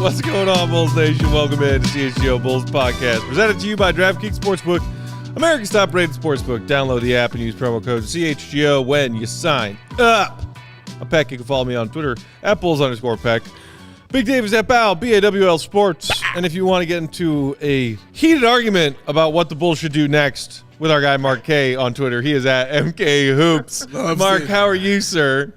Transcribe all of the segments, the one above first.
What's going on, Bulls Nation? Welcome in to CHGO Bulls podcast, presented to you by DraftKings Sportsbook, America's top-rated sportsbook. Download the app and use promo code CHGO when you sign up. I'm Peck. You can follow me on Twitter at Bulls_Peck. Big Dave is at BAL, BAWL Sports. And if you want to get into a heated argument about what the Bulls should do next with our guy Mark K on Twitter, he is at MK Hoops. Mark, how are you, sir?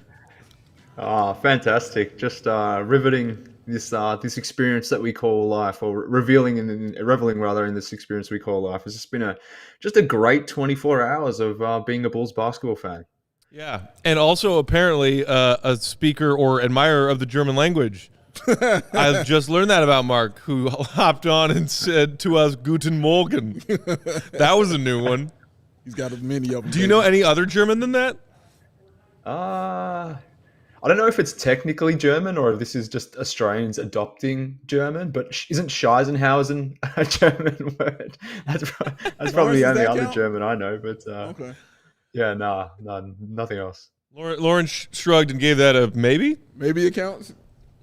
Fantastic. Just riveting this experience that we call life, or reveling in this experience we call life. It's just been a great 24 hours of being a Bulls basketball fan. Yeah, and also apparently a speaker or admirer of the German language. I just learned that about Mark, who hopped on and said to us, "Guten Morgen." That was a new one. He's got a many of them. Do you know any other German than that? I don't know if it's technically German or if this is just Australians adopting German, but isn't Scheisenhausen a German word? That's probably the only other German I know, but okay. Yeah, no, nothing else. Lauren shrugged and gave that a maybe? Maybe it counts?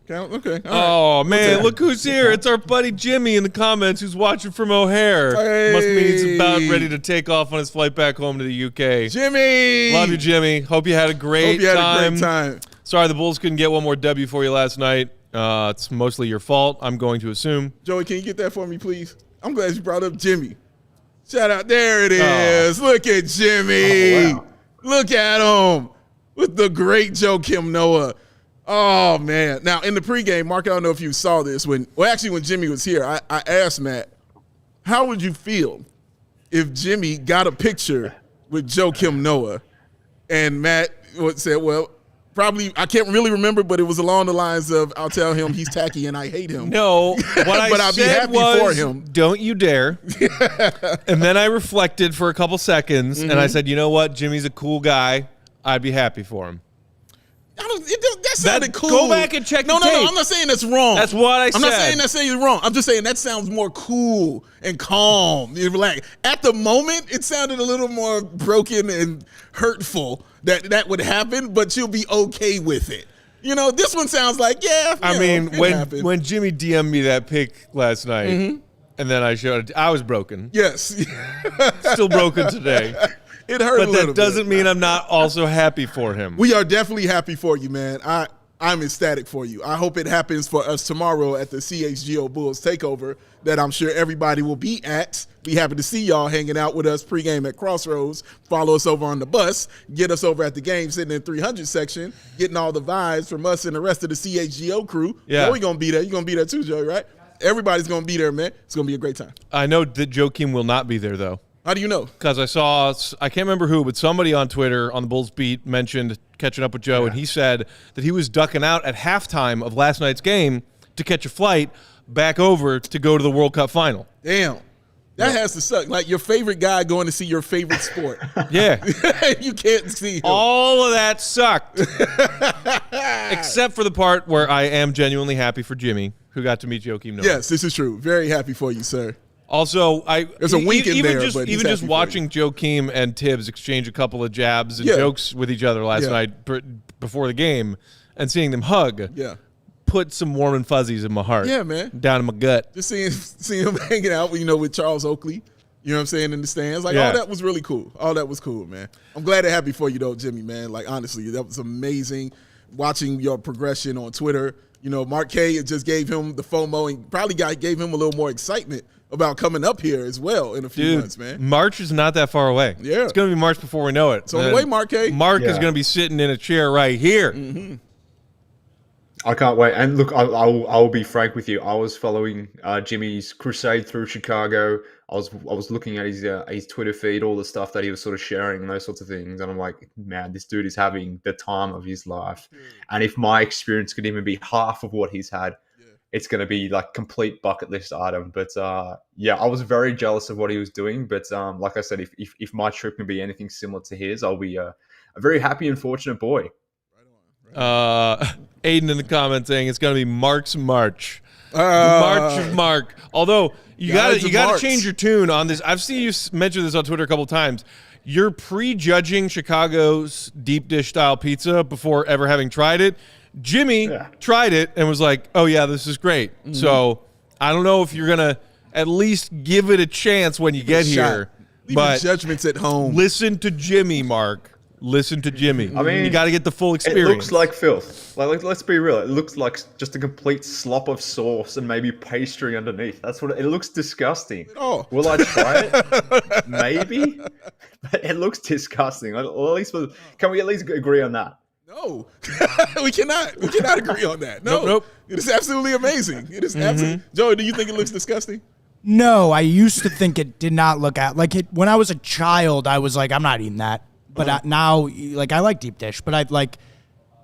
Okay. Oh, man, look who's here. It's our buddy Jimmy in the comments who's watching from O'Hare. Hey. Must mean he's about ready to take off on his flight back home to the UK. Jimmy! Love you, Jimmy. Hope you had a great time. Sorry the Bulls couldn't get one more W for you last night. It's mostly your fault, I'm going to assume. Joey, can you get that for me, please? I'm glad you brought up Jimmy. Shout out. There it is. Oh. Look at Jimmy. Oh, wow. Look at him with the great Joakim Noah. Oh, man. Now, in the pregame, Mark, I don't know if you saw this. When Jimmy was here, I asked Matt, how would you feel if Jimmy got a picture with Joakim Noah? And Matt said, well, probably, I can't really remember, but it was along the lines of, I'll tell him he's tacky and I hate him. No, what but I I'll said be happy for him. Don't you dare. And then I reflected for a couple seconds, and I said, you know what? Jimmy's a cool guy. I'd be happy for him. That sounded cool. Go back and check the tape. No, I'm not saying that's wrong. That's what I said. I'm not saying that's saying you're wrong. I'm just saying that sounds more cool and calm. You're like, at the moment, it sounded a little more broken and hurtful that would happen, but you'll be okay with it. You know, this one sounds like, yeah. I mean, when Jimmy DM'd me that pic last night, and then I showed it, I was broken. Yes. Still broken today. It hurt a little bit. But that doesn't mean I'm not also happy for him. We are definitely happy for you, man. I'm ecstatic for you. I hope it happens for us tomorrow at the CHGO Bulls takeover that I'm sure everybody will be at. Be happy to see y'all hanging out with us pregame at Crossroads. Follow us over on the bus. Get us over at the game sitting in 300 section, getting all the vibes from us and the rest of the CHGO crew. Yeah. Joey going to be there. You're going to be there too, Joey, right? Everybody's going to be there, man. It's going to be a great time. I know that Joakim will not be there, though. How do you know? Because I can't remember who, but somebody on Twitter on the Bulls beat mentioned catching up with Joe, and he said that he was ducking out at halftime of last night's game to catch a flight back over to go to the World Cup final. Damn. That has to suck. Like your favorite guy going to see your favorite sport. Yeah. You can't see him. All of that sucked. Except for the part where I am genuinely happy for Jimmy, who got to meet Joakim Noah. Yes, this is true. Very happy for you, sir. Also, there's a wink in there, but even just watching Joakim and Tibbs exchange a couple of jabs and jokes with each other last night before the game, and seeing them hug, put some warm and fuzzies in my heart. Yeah, man, down in my gut. Just seeing him hanging out, with Charles Oakley. You know what I'm saying, in the stands. Like, all that was really cool. All that was cool, man. I'm glad and happy for you, though, Jimmy, man. Like, honestly, that was amazing watching your progression on Twitter. Mark K just gave him the FOMO and probably gave him a little more excitement about coming up here as well in a few months, man. March is not that far away. Yeah. It's going to be March before we know it. It's on the way, Mark K. Mark is going to be sitting in a chair right here. Mm-hmm. I can't wait. And look, I'll be frank with you. I was following Jimmy's crusade through Chicago. I was looking at his Twitter feed, all the stuff that he was sort of sharing and those sorts of things. And I'm like, man, this dude is having the time of his life. And if my experience could even be half of what he's had, it's going to be like complete bucket list item. But I was very jealous of what he was doing. But like I said, if my trip can be anything similar to his, I'll be a very happy and fortunate boy. Aiden in the comments saying it's going to be Mark's March. March of Mark. Although you got to change your tune on this. I've seen you mention this on Twitter a couple times. You're prejudging Chicago's deep dish style pizza before ever having tried it. Jimmy tried it and was like, oh, yeah, this is great. Mm-hmm. So I don't know if you're going to at least give it a chance when you get here. Leave but your judgments at home. Listen to Jimmy, Mark. Listen to Jimmy. I mean, you got to get the full experience. It looks like filth. Like, let's be real. It looks like just a complete slop of sauce and maybe pastry underneath. That's what it looks disgusting. Oh, will I try it? Maybe, but it looks disgusting. At least can we at least agree on that? No, we cannot. We cannot agree on that. No, nope. It is absolutely amazing. It is absolutely. Joey, do you think it looks disgusting? No, I used to think it did not look like it. When I was a child, I was like, I'm not eating that. But now, like, I like deep dish. But I like,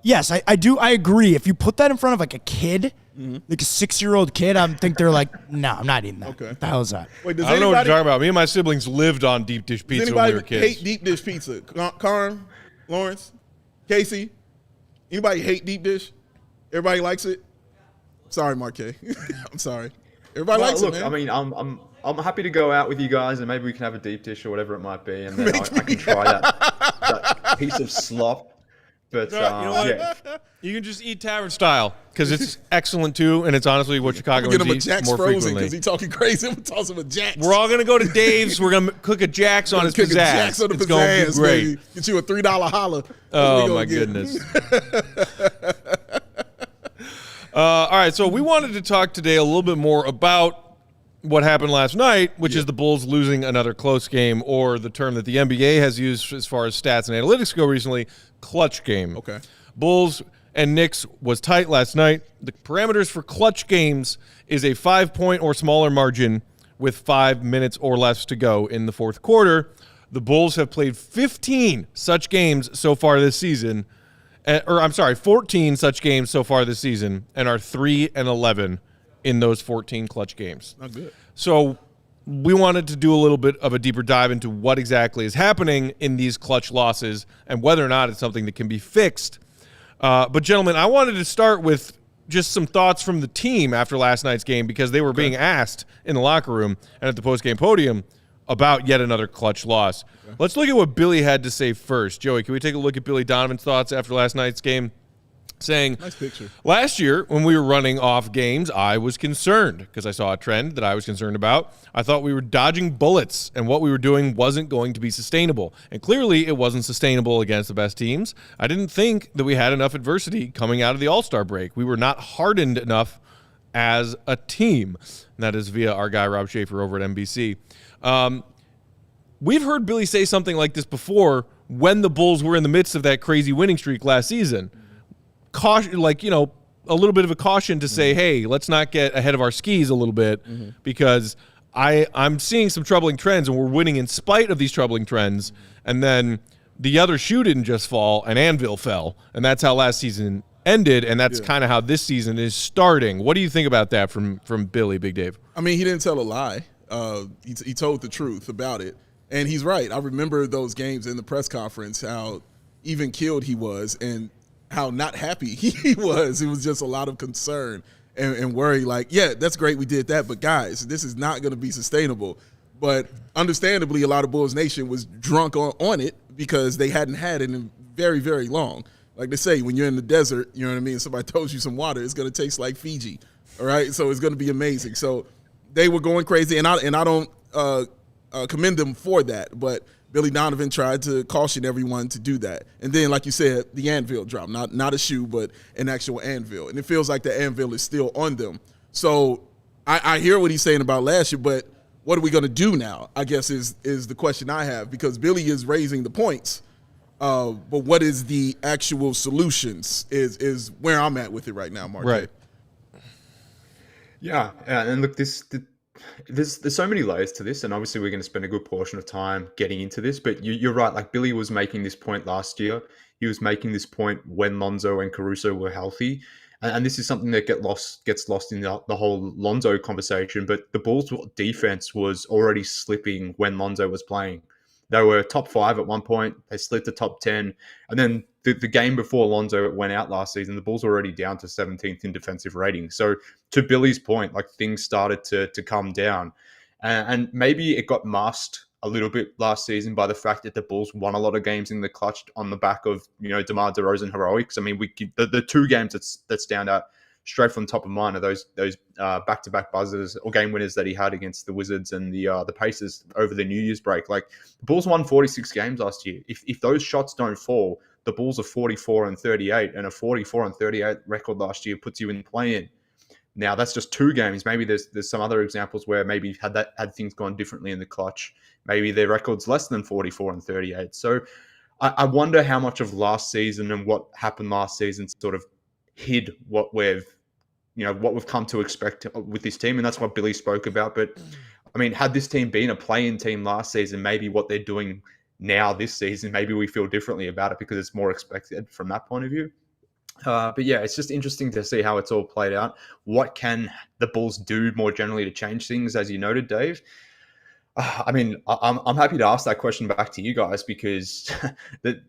yes, I do. I agree. If you put that in front of like a kid, like a 6-year-old kid, I think they're like, no, I'm not eating that. Okay. What the hell is that? Wait, I don't know what you're talking about. Me and my siblings lived on deep dish pizza when we were kids. Hate deep dish pizza? Carm, Lawrence, Casey, anybody hate deep dish? Everybody likes it. Sorry, Marquez. I'm sorry. Everybody likes it, man. I mean, I'm happy to go out with you guys, and maybe we can have a deep dish or whatever it might be, and then I can try that piece of slop. But you know what? You can just eat tavern style because it's excellent too, and it's honestly what Chicagoans get him a eat Jack's more frozen frequently. because he's talking crazy. I'm tossing him a Jack's. We're all gonna go to Dave's. We're gonna cook a Jack's on his pizzazz. Jack's on the it's gonna be great. Baby. Get you a $3 holla. Oh my goodness. All right, so we wanted to talk today a little bit more about what happened last night, which is the Bulls losing another close game, or the term that the NBA has used as far as stats and analytics go recently, clutch game. Okay. Bulls and Knicks was tight last night. The parameters for clutch games is a 5-point or smaller margin with 5 minutes or less to go in the fourth quarter. The Bulls have played 15 such games so far this season, 14 such games so far this season, and are 3-11 in those 14 clutch games. Not good. So we wanted to do a little bit of a deeper dive into what exactly is happening in these clutch losses and whether or not it's something that can be fixed. But gentlemen, I wanted to start with just some thoughts from the team after last night's game, because they were being asked in the locker room and at the post-game podium about yet another clutch loss. Okay. Let's look at what Billy had to say first. Joey, can we take a look at Billy Donovan's thoughts after last night's game? Saying, nice picture. Last year, when we were running off games, I was concerned because I saw a trend that I was concerned about. I thought we were dodging bullets, and what we were doing wasn't going to be sustainable. And clearly, it wasn't sustainable against the best teams. I didn't think that we had enough adversity coming out of the All-Star break. We were not hardened enough as a team. And that is via our guy, Rob Schaefer, over at NBC. We've heard Billy say something like this before when the Bulls were in the midst of that crazy winning streak last season. Caution, a little bit of a caution to say, hey, let's not get ahead of our skis a little bit, because I'm seeing some troubling trends, and we're winning in spite of these troubling trends. And then the other shoe didn't just fall, an anvil fell, and that's how last season ended, and that's kind of how this season is starting. What do you think about that from Billy, Big Dave? I mean, he didn't tell a lie. He told the truth about it, and he's right. I remember those games in the press conference, how even keeled he was, and how not happy he was. It was just a lot of concern and worry, like, yeah, that's great we did that, but guys, this is not going to be sustainable. But understandably, a lot of Bulls Nation was drunk on it because they hadn't had it in very, very long. Like they say, when you're in the desert, you know what I mean, somebody throws you some water, it's going to taste like Fiji, all right? So it's going to be amazing. So they were going crazy, and I don't commend them for that, but Billy Donovan tried to caution everyone to do that. And then, like you said, the anvil dropped. Not a shoe, but an actual anvil. And it feels like the anvil is still on them. So I hear what he's saying about last year, but what are we going to do now, I guess, is the question I have, because Billy is raising the points. But what is the actual solutions is where I'm at with it right now, Mark. Right. Yeah, and look, there's so many layers to this, and obviously we're going to spend a good portion of time getting into this, but you're right. Like, Billy was making this point last year. He was making this point when Lonzo and Caruso were healthy, and this is something that gets lost in the whole Lonzo conversation. But the Bulls' defense was already slipping when Lonzo was playing. They were top 5 at one point. They slid to top 10. And then the game before Lonzo went out last season, the Bulls were already down to 17th in defensive rating. So to Billy's point, like, things started to come down. And maybe it got masked a little bit last season by the fact that the Bulls won a lot of games in the clutch on the back of, DeMar DeRozan heroics. I mean, the two games that stand out straight from the top of mind are those back-to-back buzzers or game winners that he had against the Wizards and the Pacers over the New Year's break. Like, the Bulls won 46 games last year. If those shots don't fall, the Bulls are 44-38, and a 44-38 record last year puts you in the play-in. Now, that's just two games. Maybe there's some other examples where maybe had things gone differently in the clutch, maybe their record's less than 44-38. So I wonder how much of last season and what happened last season sort of hid what we've come to expect with this team, and that's what Billy spoke about. But I mean, had this team been a play-in team last season, maybe what they're doing now this season, maybe we feel differently about it because it's more expected from that point of view. But yeah, it's just interesting to see how it's all played out. What can the Bulls do more generally to change things, as you noted, Dave? I mean, I'm happy to ask that question back to you guys because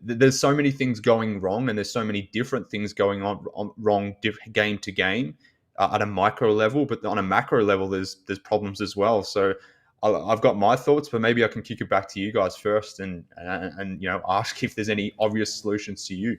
there's so many things going wrong and there's so many different things going on wrong game to game at a micro level, but on a macro level, there's problems as well. So I've got my thoughts, but maybe I can kick it back to you guys first and ask if there's any obvious solutions to you.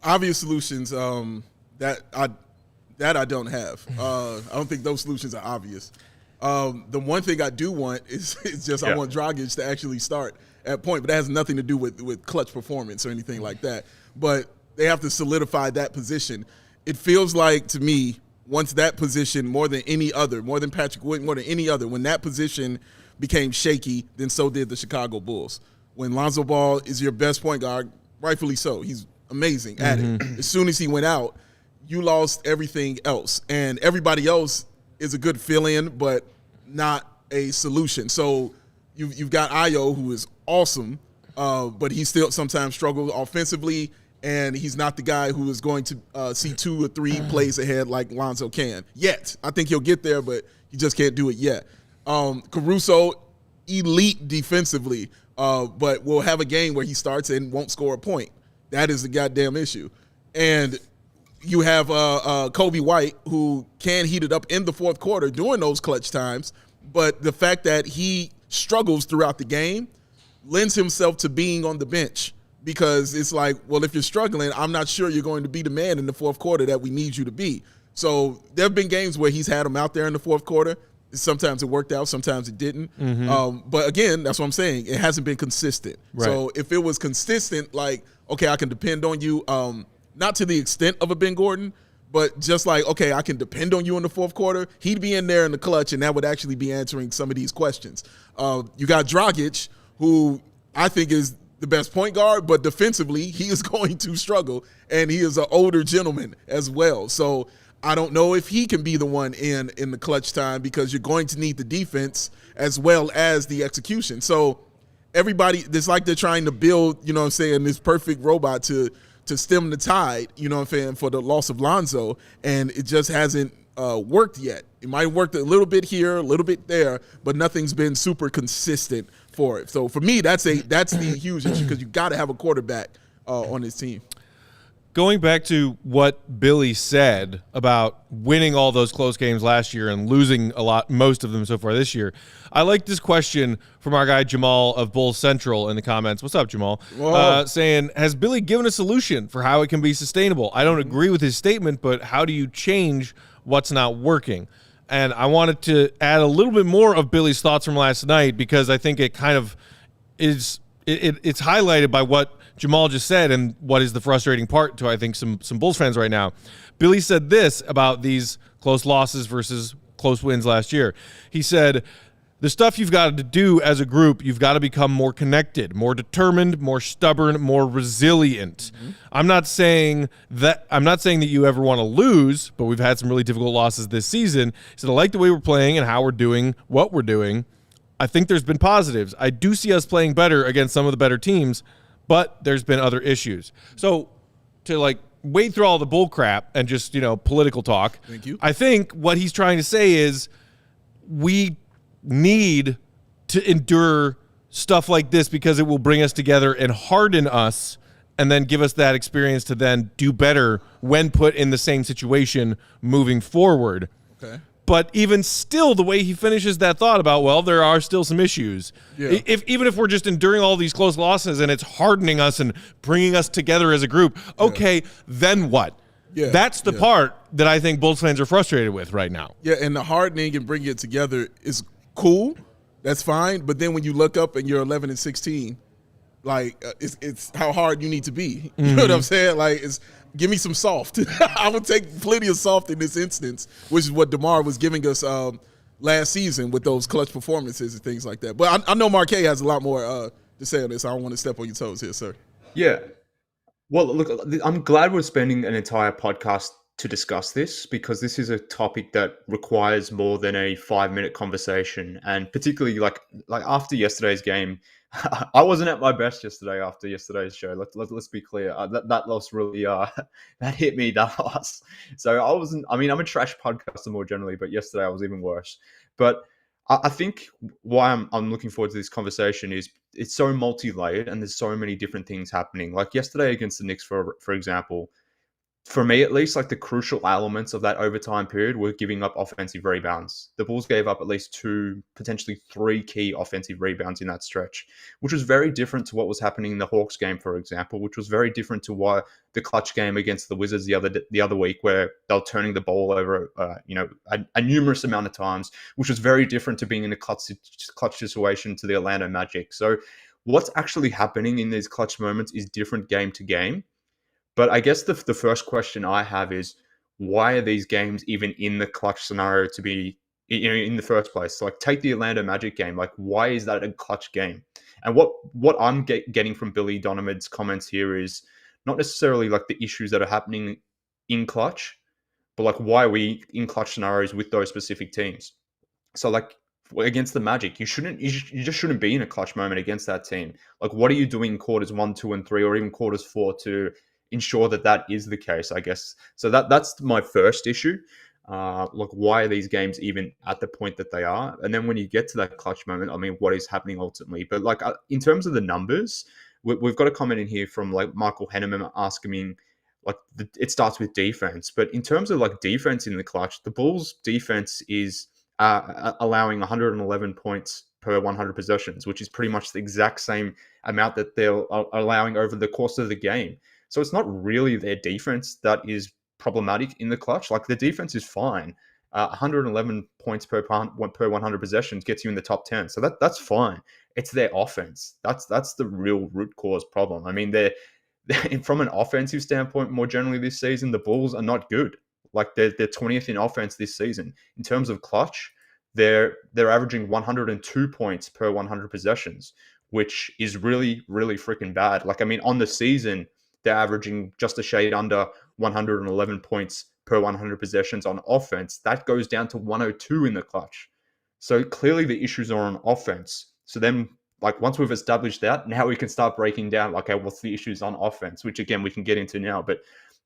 Obvious solutions that I don't have. I don't think those solutions are obvious. The one thing I do want is I want Dragic to actually start at point, but that has nothing to do with clutch performance or anything like that. But they have to solidify that position. It feels like to me, once that position more than any other, more than Patrick Wood, more than any other, when that position became shaky, then so did the Chicago Bulls. When Lonzo Ball is your best point guard, rightfully so, he's amazing at it. As soon as he went out, you lost everything else. And everybody else is a good fill-in, but not a solution. So you've got Ayo, who is awesome, but he still sometimes struggles offensively, and he's not the guy who is going to see 2 or 3 plays ahead like Lonzo can yet. I think he'll get there, but he just can't do it yet. Caruso, elite defensively, but will have a game where he starts and won't score a point. That is the goddamn issue. And you have Kobe White, who can heat it up in the fourth quarter during those clutch times, but the fact that he struggles throughout the game lends himself to being on the bench because it's like, well, if you're struggling, I'm not sure you're going to be the man in the fourth quarter that we need you to be. So there have been games where he's had him out there in the fourth quarter. Sometimes it worked out, sometimes it didn't. But again, that's what I'm saying. It hasn't been consistent. Right. So if it was consistent, like, okay, I can depend on you, not to the extent of a Ben Gordon, but just like, okay, I can depend on you in the fourth quarter, he'd be in there in the clutch, and that would actually be answering some of these questions. You got Dragic, who I think is the best point guard, but defensively, he is going to struggle, and he is an older gentleman as well. So I don't know if he can be the one in the clutch time because you're going to need the defense as well as the execution. So everybody, it's like they're trying to build, this perfect robot to stem the tide, for the loss of Lonzo, and it just hasn't worked yet. It might have worked a little bit here, a little bit there, but nothing's been super consistent for it. So for me, that's the huge issue because you got to have a quarterback on this team. Going back to what Billy said about winning all those close games last year and losing most of them so far this year, I like this question from our guy Jamal of Bulls Central in the comments. What's up, Jamal? Saying, has Billy given a solution for how it can be sustainable? I don't agree with his statement, but how do you change what's not working? And I wanted to add a little bit more of Billy's thoughts from last night because I think it kind of is it's highlighted by what Jamal just said and what is the frustrating part to, I think, some Bulls fans right now. Billy said this about these close losses versus close wins last year. He said, the stuff you've got to do as a group, you've got to become more connected, more determined, more stubborn, more resilient. I'm not saying that you ever want to lose, but we've had some really difficult losses this season. He said, I like the way we're playing and how we're doing what we're doing. I think there's been positives. I do see us playing better against some of the better teams, but there's been other issues. So to wade through all the bull crap and just, political talk. Thank you. I think what he's trying to say is we need to endure stuff like this because it will bring us together and harden us and then give us that experience to then do better when put in the same situation moving forward. Okay. But even still, the way he finishes that thought about, well, there are still some issues. Yeah. Even if we're just enduring all these close losses and it's hardening us and bringing us together as a group, okay, then what? Yeah. That's the part that I think Bulls fans are frustrated with right now. Yeah, and the hardening and bringing it together is cool. That's fine. But then when you look up and you're 11-16, like it's how hard you need to be. You know what I'm saying? Like, give me some soft. I would take plenty of soft in this instance, which is what DeMar was giving us last season with those clutch performances and things like that. But I know Marquet has a lot more to say on this. I don't want to step on your toes here, sir. Yeah. Well, look, I'm glad we're spending an entire podcast to discuss this, because this is a topic that requires more than a 5-minute conversation. And particularly like after yesterday's game, I wasn't at my best yesterday after yesterday's show. Let's be clear. That loss really that hit me, that loss. So I wasn't. I mean, I'm a trash podcaster more generally, but yesterday I was even worse. But I think why I'm looking forward to this conversation is it's so multi-layered and there's so many different things happening. Like yesterday against the Knicks, for example, for me at least, like the crucial elements of that overtime period were giving up offensive rebounds. The Bulls gave up at least 2, potentially 3 key offensive rebounds in that stretch, which was very different to what was happening in the Hawks game, for example, which was very different to why the clutch game against the Wizards the other week, where they were turning the ball over, a numerous amount of times, which was very different to being in a clutch situation to the Orlando Magic. So what's actually happening in these clutch moments is different game to game. But I guess the first question I have is, why are these games even in the clutch scenario to be, in the first place? So like, take the Orlando Magic game. Like, why is that a clutch game? And what I'm getting from Billy Donovan's comments here is not necessarily like the issues that are happening in clutch, but like, why are we in clutch scenarios with those specific teams? So like, against the Magic, you just shouldn't be in a clutch moment against that team. Like, what are you doing in quarters 1, 2, and 3, or even quarters 4 to ensure that is the case, I guess? So that's my first issue. Look, why are these games even at the point that they are? And then when you get to that clutch moment, I mean, what is happening ultimately? But like, in terms of the numbers, we've got a comment in here from like Michael Henneman asking me, like, it starts with defense. But in terms of like defense in the clutch, the Bulls defense is allowing 111 points per 100 possessions, which is pretty much the exact same amount that they're allowing over the course of the game. So it's not really their defense that is problematic in the clutch. Like, the defense is fine. 111 points per 100 possessions gets you in the top 10. So that's fine. It's their offense. That's the real root cause problem. I mean, they're from an offensive standpoint, more generally this season, the Bulls are not good. Like, they're 20th in offense this season. In terms of clutch, they're averaging 102 points per 100 possessions, which is really, really freaking bad. Like, I mean, on the season, they're averaging just a shade under 111 points per 100 possessions on offense. That goes down to 102 in the clutch. So clearly the issues are on offense. So then, like, once we've established that, now we can start breaking down, like, okay, what's the issues on offense, which again, we can get into now. But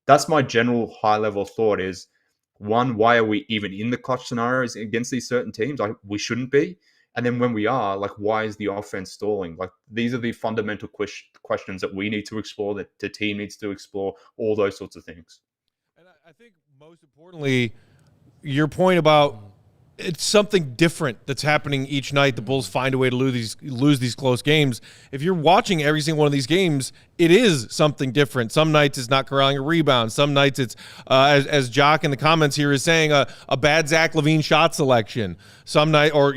that's my general high level thought is, one, why are we even in the clutch scenarios against these certain teams? Like, we shouldn't be. And then when we are, like, why is the offense stalling? Like, these are the fundamental questions that we need to explore, that the team needs to explore, all those sorts of things. And I think most importantly, your point about it's something different that's happening each night. The Bulls find a way to lose these close games. If you're watching every single one of these games, it is something different. Some nights it's not corralling a rebound. Some nights it's, as Jock in the comments here is saying, a bad Zach LaVine shot selection. Some night, or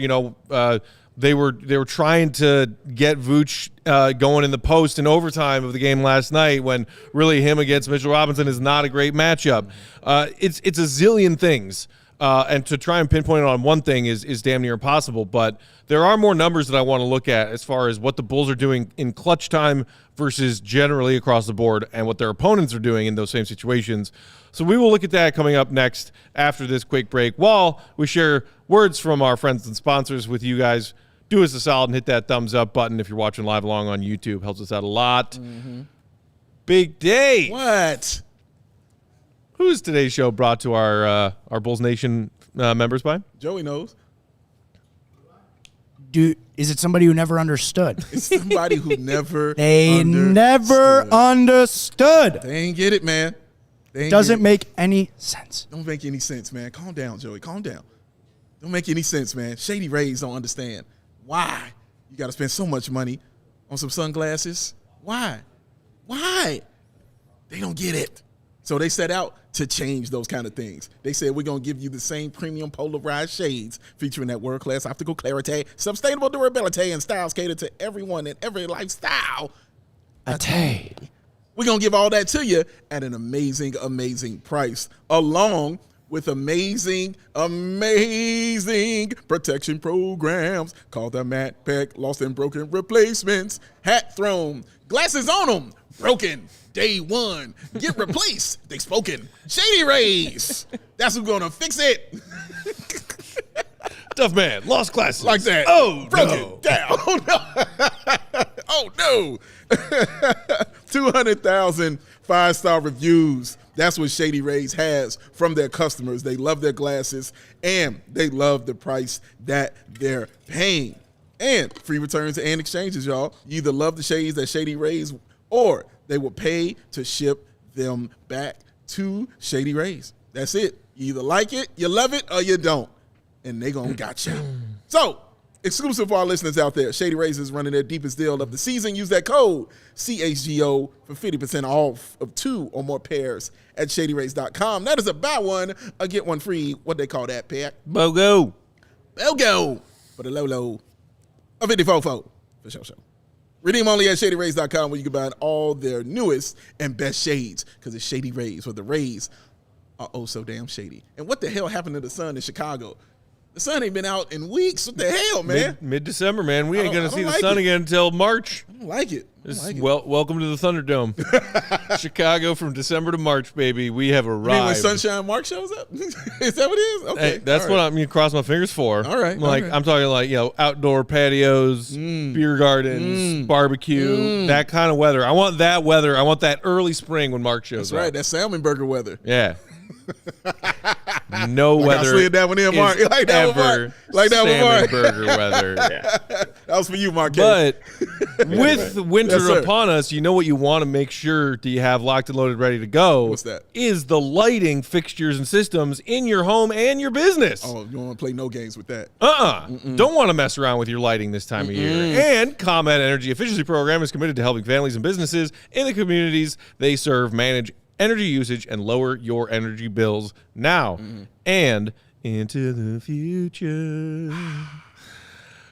they were trying to get Vooch going in the post in overtime of the game last night, when really him against Mitchell Robinson is not a great matchup. It's a zillion things. And to try and pinpoint it on one thing is damn near impossible. But there are more numbers that I want to look at as far as what the Bulls are doing in clutch time versus generally across the board, and what their opponents are doing in those same situations. So we will look at that coming up next after this quick break, while we share words from our friends and sponsors with you guys. Do us a solid and hit that thumbs up button if you're watching live along on YouTube. Helps us out a lot. Mm-hmm. Big day. What? Who's today's show brought to our Bulls Nation members by? Joey knows. Is it somebody who never understood? It's somebody who never never understood. They ain't get it, man. Doesn't make any sense. Don't make any sense, man. Calm down, Joey. Calm down. Don't make any sense, man. Shady Rays don't understand why you got to spend so much money on some sunglasses. Why? They don't get it. So they set out to change those kind of things. They said, we're going to give you the same premium polarized shades featuring that world-class optical clarity, sustainable durability, and styles catered to everyone and every lifestyle. We're going to give all that to you at an amazing, amazing price, along with amazing protection programs called the Matte Pack Lost and Broken Replacements. Hat thrown, glasses on them, broken. Day one, get replaced. They spoken. Shady Rays. That's who's gonna fix it. Tough man, lost glasses. Like that. Oh, broken no. down. Oh no. 200,000 5-star reviews. That's what Shady Rays has from their customers. They love their glasses and they love the price that they're paying. And free returns and exchanges, y'all. You either love the shades at Shady Rays or they will pay to ship them back to Shady Rays. That's it. You either like it, you love it, or you don't. And they gonna gotcha. So, exclusive for our listeners out there, Shady Rays is running their deepest deal of the season. Use that code CHGO for 50% off of 2 or more pairs at ShadyRays.com. That is a buy one or get one free. What they call that, pack? BOGO. BOGO for the low. A 54 for sure. Redeem only at ShadyRays.com, where you can buy all their newest and best shades, because it's Shady Rays, where the Rays are oh so damn shady. And what the hell happened to the sun in Chicago? The sun ain't been out in weeks. What the hell, man? Mid-December, man. We ain't going to see the like sun it. again until March. I don't like it. Welcome to the Thunderdome. Chicago from December to March, baby. We have arrived. You mean when Sunshine Mark shows up? Is that what it is? Okay. Hey, that's what I'm going to cross my fingers for. All right. I'm talking like, outdoor patios, beer gardens, barbecue, that kind of weather. I want that weather. I want that early spring when Mark shows up. That's right. That salmon burger weather. Yeah. No weather. I slid that one in, Mark. Like that one, Mark. Like that one, Mark. Burger weather. That was for you, Mark. But with winter Yes, upon us, you know what you want to make sure that you have locked and loaded, ready to go. What's that? Is the lighting fixtures and systems in your home and your business. Oh, you don't want to play no games with that. Don't want to mess around with your lighting this time of year. And ComEd Energy Efficiency Program is committed to helping families and businesses in the communities they serve manage energy usage and lower your energy bills now and into the future.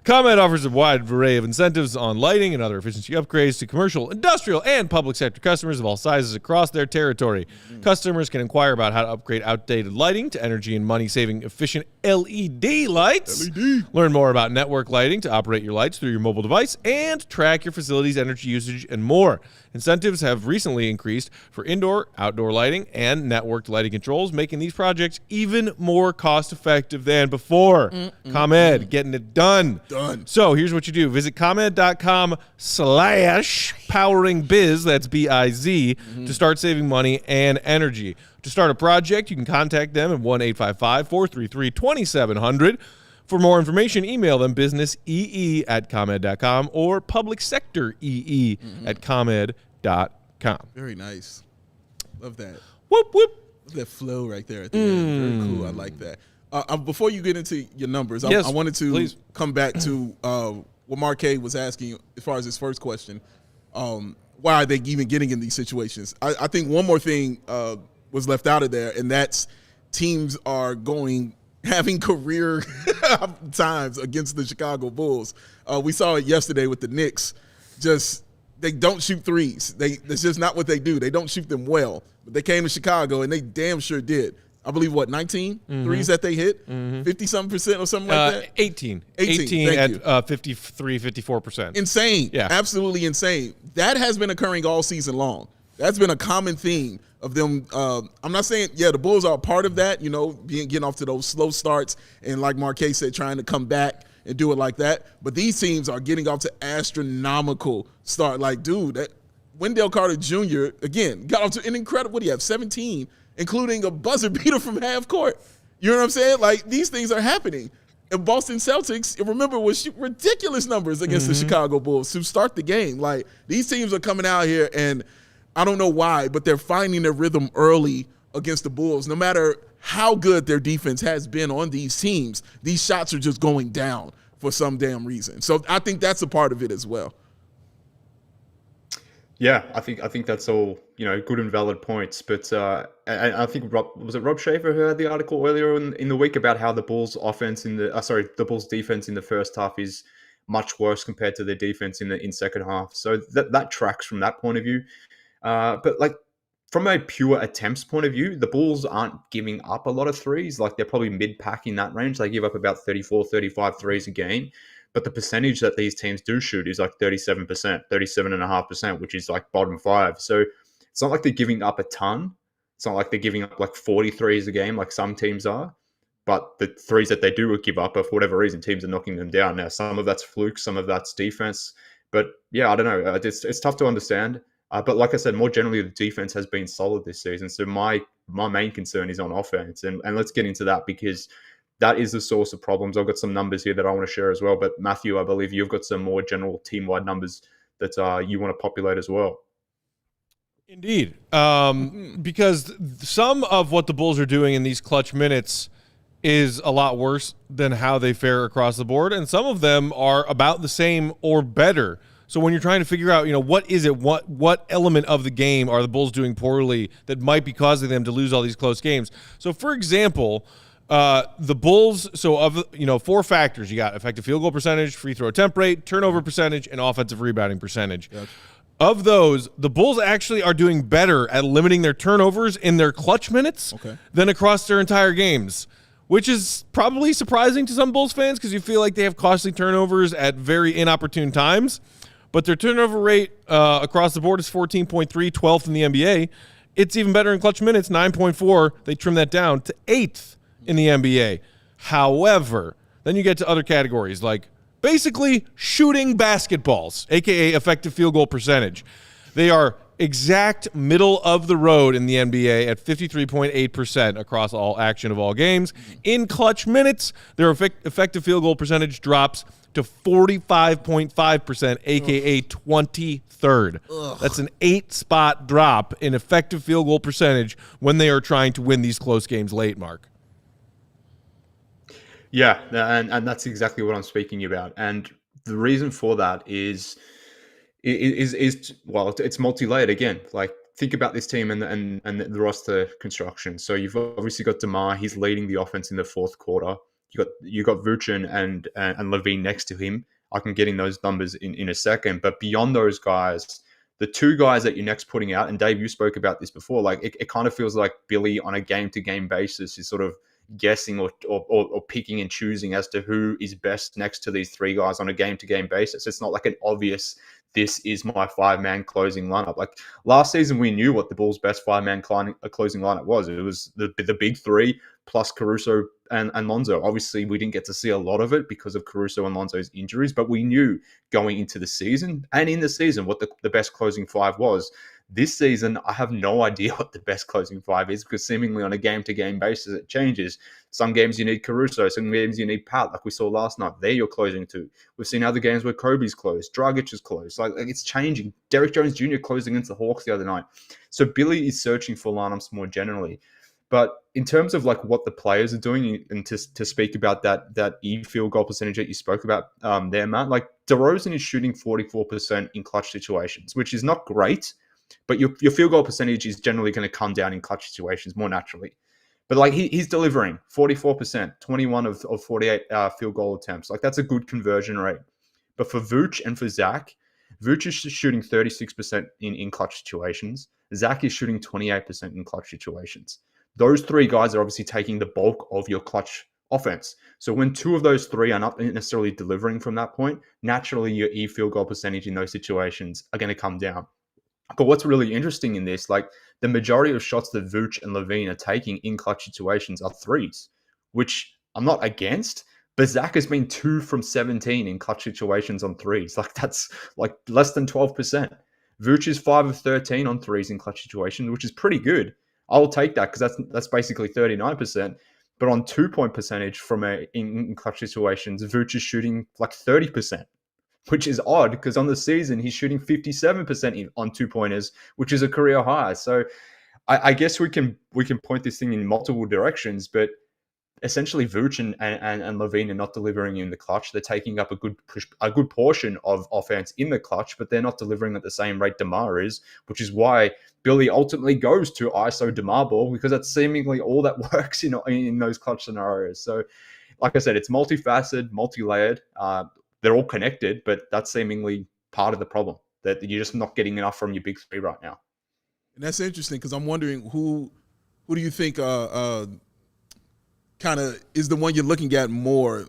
ComEd offers a wide array of incentives on lighting and other efficiency upgrades to commercial, industrial, and public sector customers of all sizes across their territory. Customers can inquire about how to upgrade outdated lighting to energy and money-saving efficient LED lights. Learn more about network lighting to operate your lights through your mobile device and track your facility's energy usage and more. Incentives have recently increased for indoor, outdoor lighting, and networked lighting controls, making these projects even more cost-effective than before. ComEd, getting it done. So here's what you do. Visit ComEd.com/poweringbiz, that's B-I-Z, to start saving money and energy. To start a project, you can contact them at 1-855-433-2700. For more information, email them businessee@comed.com or publicsectoree@comed.com. Very nice. Love that. Whoop, whoop. Love that flow right there at the end. Very cool. I like that. Before you get into your numbers, Yes, I wanted to please. come back to what Marquet was asking as far as his first question. Why are they even getting in these situations? I think one more thing was left out of there, and that's teams are having career times against the Chicago Bulls. We saw it yesterday with the Knicks. They don't shoot threes. That's just not what they do. They don't shoot them well. But they came to Chicago, and they damn sure did. I believe, 19 threes that they hit? 50-something% or something like that? 18 at 53, 54%. Insane. Yeah. Absolutely insane. That has been occurring all season long. That's been a common theme of them. I'm not saying, the Bulls are a part of that, getting off to those slow starts and, like Marquet said, trying to come back and do it like that. But these teams are getting off to astronomical start. Like, dude, that Wendell Carter Jr., again, got off to an incredible, what do you have, 17, including a buzzer beater from half court. You know what I'm saying? Like, these things are happening. And Boston Celtics, remember, was ridiculous numbers against the Chicago Bulls to start the game. Like, these teams are coming out here, and I don't know why, but they're finding their rhythm early against the Bulls. No matter how good their defense has been on these teams, these shots are just going down for some damn reason. So I think that's a part of it as well. Yeah, I think that's all, good and valid points. But I think Rob Schaefer who had the article earlier in the week about how the Bulls the Bulls defense in the first half is much worse compared to their defense in second half. So that tracks from that point of view. But like from a pure attempts point of view, the Bulls aren't giving up a lot of threes. Like they're probably mid-pack in that range. They give up about 34, 35 threes a game. But the percentage that these teams do shoot is like 37%, 37.5%, which is like bottom five. So it's not like they're giving up a ton. It's not like they're giving up like 40 threes a game like some teams are. But the threes that they do give up, for whatever reason, teams are knocking them down. Now, some of that's fluke, some of that's defense. But yeah, I don't know. It's tough to understand. But like I said, more generally, the defense has been solid this season. So my main concern is on offense. And let's get into that because that is the source of problems. I've got some numbers here that I want to share as well. But Matthew, I believe you've got some more general team-wide numbers that you want to populate as well. Indeed. Because some of what the Bulls are doing in these clutch minutes is a lot worse than how they fare across the board. And some of them are about the same or better. So when you're trying to figure out, what is it, what element of the game are the Bulls doing poorly that might be causing them to lose all these close games? So, for example, the Bulls, four factors. You got effective field goal percentage, free throw attempt rate, turnover percentage, and offensive rebounding percentage. Gotcha. Of those, the Bulls actually are doing better at limiting their turnovers in their clutch minutes than across their entire games, which is probably surprising to some Bulls fans because you feel like they have costly turnovers at very inopportune times. But their turnover rate across the board is 14.3, 12th in the NBA. It's even better in clutch minutes, 9.4. They trim that down to 8th in the NBA. However, then you get to other categories like basically shooting basketballs, a.k.a. effective field goal percentage. They are exact middle of the road in the NBA at 53.8% across all action of all games. In clutch minutes, their effective field goal percentage drops to 45.5%, a.k.a. 23rd. That's an 8-spot drop in effective field goal percentage when they are trying to win these close games late, Mark. Yeah, and that's exactly what I'm speaking about. And the reason for that is it's multi-layered again. Like think about this team and the roster construction. So you've obviously got DeMar. He's leading the offense in the fourth quarter. You got Vucin and Levine next to him. I can get in those numbers in a second. But beyond those guys, the two guys that you're next putting out, and Dave, you spoke about this before, like it kind of feels like Billy on a game-to-game basis is sort of guessing or picking and choosing as to who is best next to these three guys on a game-to-game basis. It's not like an obvious, this is my five-man closing lineup. Like last season, we knew what the Bulls' best five-man closing lineup was. It was the big three plus Caruso and Lonzo. Obviously, we didn't get to see a lot of it because of Caruso and Lonzo's injuries, but we knew going into the season and in the season what the best closing five was. This season, I have no idea what the best closing five is because seemingly on a game-to-game basis, it changes. Some games you need Caruso, some games you need Pat, like we saw last night. They're your closing two. We've seen other games where Kobe's closed, Dragic is closed. Like it's changing. Derrick Jones Jr. closed against the Hawks the other night. So Billy is searching for lineups more generally. But in terms of like what the players are doing, and to speak about that field goal percentage that you spoke about there, Matt, like DeRozan is shooting 44% in clutch situations, which is not great. But your field goal percentage is generally going to come down in clutch situations more naturally. But like he's delivering 44%, 21 of 48 field goal attempts. Like that's a good conversion rate. But for Vooch and for Zach, Vooch is shooting 36% in clutch situations. Zach is shooting 28% in clutch situations. Those three guys are obviously taking the bulk of your clutch offense. So when two of those three are not necessarily delivering from that point, naturally your field goal percentage in those situations are going to come down. But what's really interesting in this, like the majority of shots that Vooch and Levine are taking in clutch situations are threes, which I'm not against, but Zach has been 2 from 17 in clutch situations on threes. Like that's like less than 12%. Vooch is 5 of 13 on threes in clutch situations, which is pretty good. I'll take that because that's basically 39%. But on 2-point percentage in clutch situations, Vooch is shooting like 30%. Which is odd because on the season, he's shooting 57% on 2-pointers, which is a career high. So I guess we can point this thing in multiple directions, but essentially Vooch and Levine are not delivering in the clutch. They're taking up a good portion of offense in the clutch, but they're not delivering at the same rate DeMar is, which is why Billy ultimately goes to ISO DeMar ball, because that's seemingly all that works in those clutch scenarios. So, like I said, it's multifaceted, multi-layered. They're all connected, but that's seemingly part of the problem, that you're just not getting enough from your big three right now. And that's interesting, because I'm wondering who do you think kind of is the one you're looking at more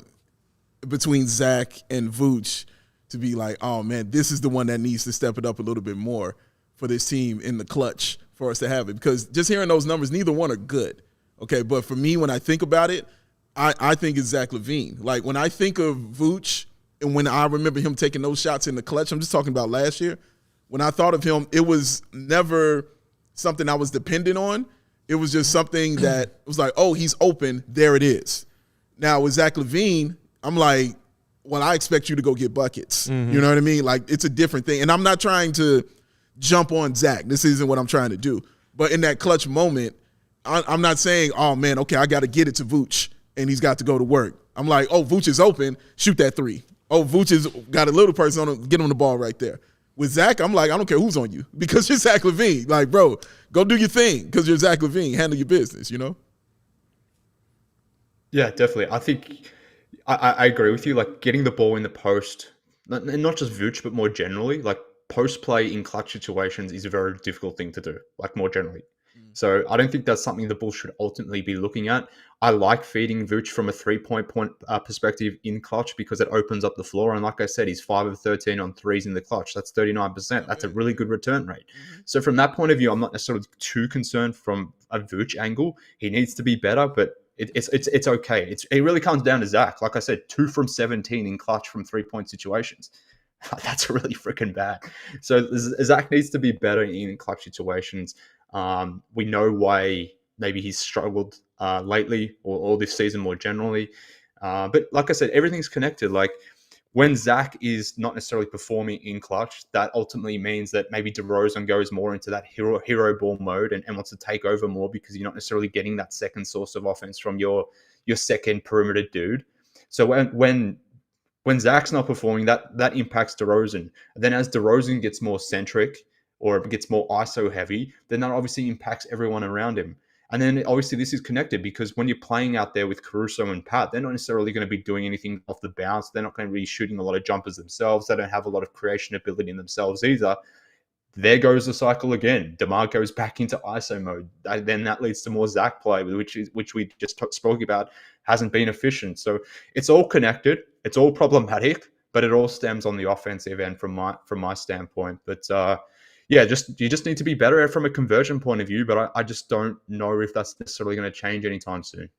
between Zach and Vooch to be like, oh man, this is the one that needs to step it up a little bit more for this team in the clutch for us to have it? Because just hearing those numbers, neither one are good. Okay, but for me, when I think about it, I think it's Zach LaVine. Like when I think of Vooch and when I remember him taking those shots in the clutch, I'm just talking about last year. When I thought of him, it was never something I was dependent on. It was just something that was like, oh, he's open. There it is. Now with Zach LaVine, I'm like, well, I expect you to go get buckets. Mm-hmm. You know what I mean? Like it's a different thing. And I'm not trying to jump on Zach. This isn't what I'm trying to do. But in that clutch moment, I'm not saying, oh man, okay, I got to get it to Vooch and he's got to go to work. I'm like, oh, Vooch is open. Shoot that three. Oh, Vooch has got a little person on him. Get on the ball right there. With Zach, I'm like, I don't care who's on you because you're Zach LaVine. Like, bro, go do your thing because you're Zach LaVine. Handle your business, you know? Yeah, definitely. I think I agree with you. Like getting the ball in the post, and not just Vooch, but more generally, like post play in clutch situations is a very difficult thing to do, like more generally. So I don't think that's something the Bulls should ultimately be looking at. I like feeding Vooch from a three-point perspective in clutch because it opens up the floor. And like I said, he's 5 of 13 on threes in the clutch. That's 39%. That's a really good return rate. So from that point of view, I'm not necessarily too concerned from a Vooch angle. He needs to be better, but it's okay. It really comes down to Zach. Like I said, 2 from 17 in clutch from 3-point situations. That's really freaking bad. So Zach needs to be better in clutch situations. We know why maybe he's struggled lately or this season more generally. But like I said, everything's connected. Like when Zach is not necessarily performing in clutch, that ultimately means that maybe DeRozan goes more into that hero ball mode and wants to take over more because you're not necessarily getting that second source of offense from your second perimeter dude. So when Zach's not performing, that impacts DeRozan. And then as DeRozan gets more centric or gets more ISO heavy, then that obviously impacts everyone around him. And then obviously this is connected because when you're playing out there with Caruso and Pat, they're not necessarily going to be doing anything off the bounce. They're not going to be shooting a lot of jumpers themselves. They don't have a lot of creation ability in themselves either. There goes the cycle again. DeMar goes back into ISO mode. Then that leads to more Zach play, which we just spoke about, hasn't been efficient. So it's all connected. It's all problematic, but it all stems on the offensive end from my standpoint. But yeah, you just need to be better from a conversion point of view, but I just don't know if that's necessarily going to change anytime soon.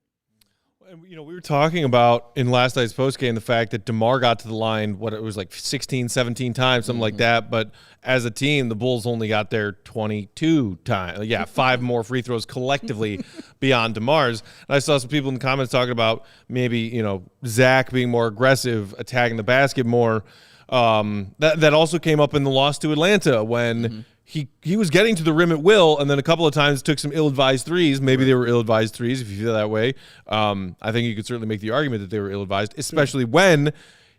And, we were talking about in last night's postgame the fact that DeMar got to the line, it was like 16, 17 times, something like that. But as a team, the Bulls only got there 22 times. Yeah, 5 more free throws collectively beyond DeMar's. And I saw some people in the comments talking about maybe, Zach being more aggressive, attacking the basket more. That also came up in the loss to Atlanta when he was getting to the rim at will, and then a couple of times took some ill-advised threes. Maybe they were ill-advised threes, if you feel that way. I think you could certainly make the argument that they were ill-advised, especially when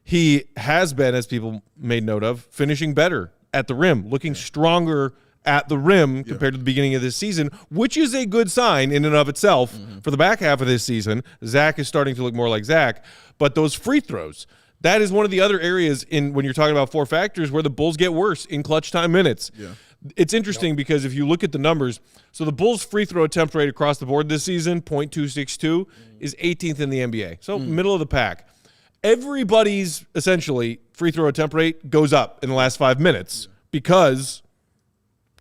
he has been, as people made note of, finishing better at the rim, looking stronger at the rim compared to the beginning of this season, which is a good sign in and of itself for the back half of this season. Zach is starting to look more like Zach, but those free throws, that is one of the other areas when you're talking about 4 factors where the Bulls get worse in clutch time minutes. Yeah. It's interesting because if you look at the numbers, so the Bulls' free throw attempt rate across the board this season, .262, is 18th in the NBA. So middle of the pack. Everybody's essentially free throw attempt rate goes up in the last 5 minutes because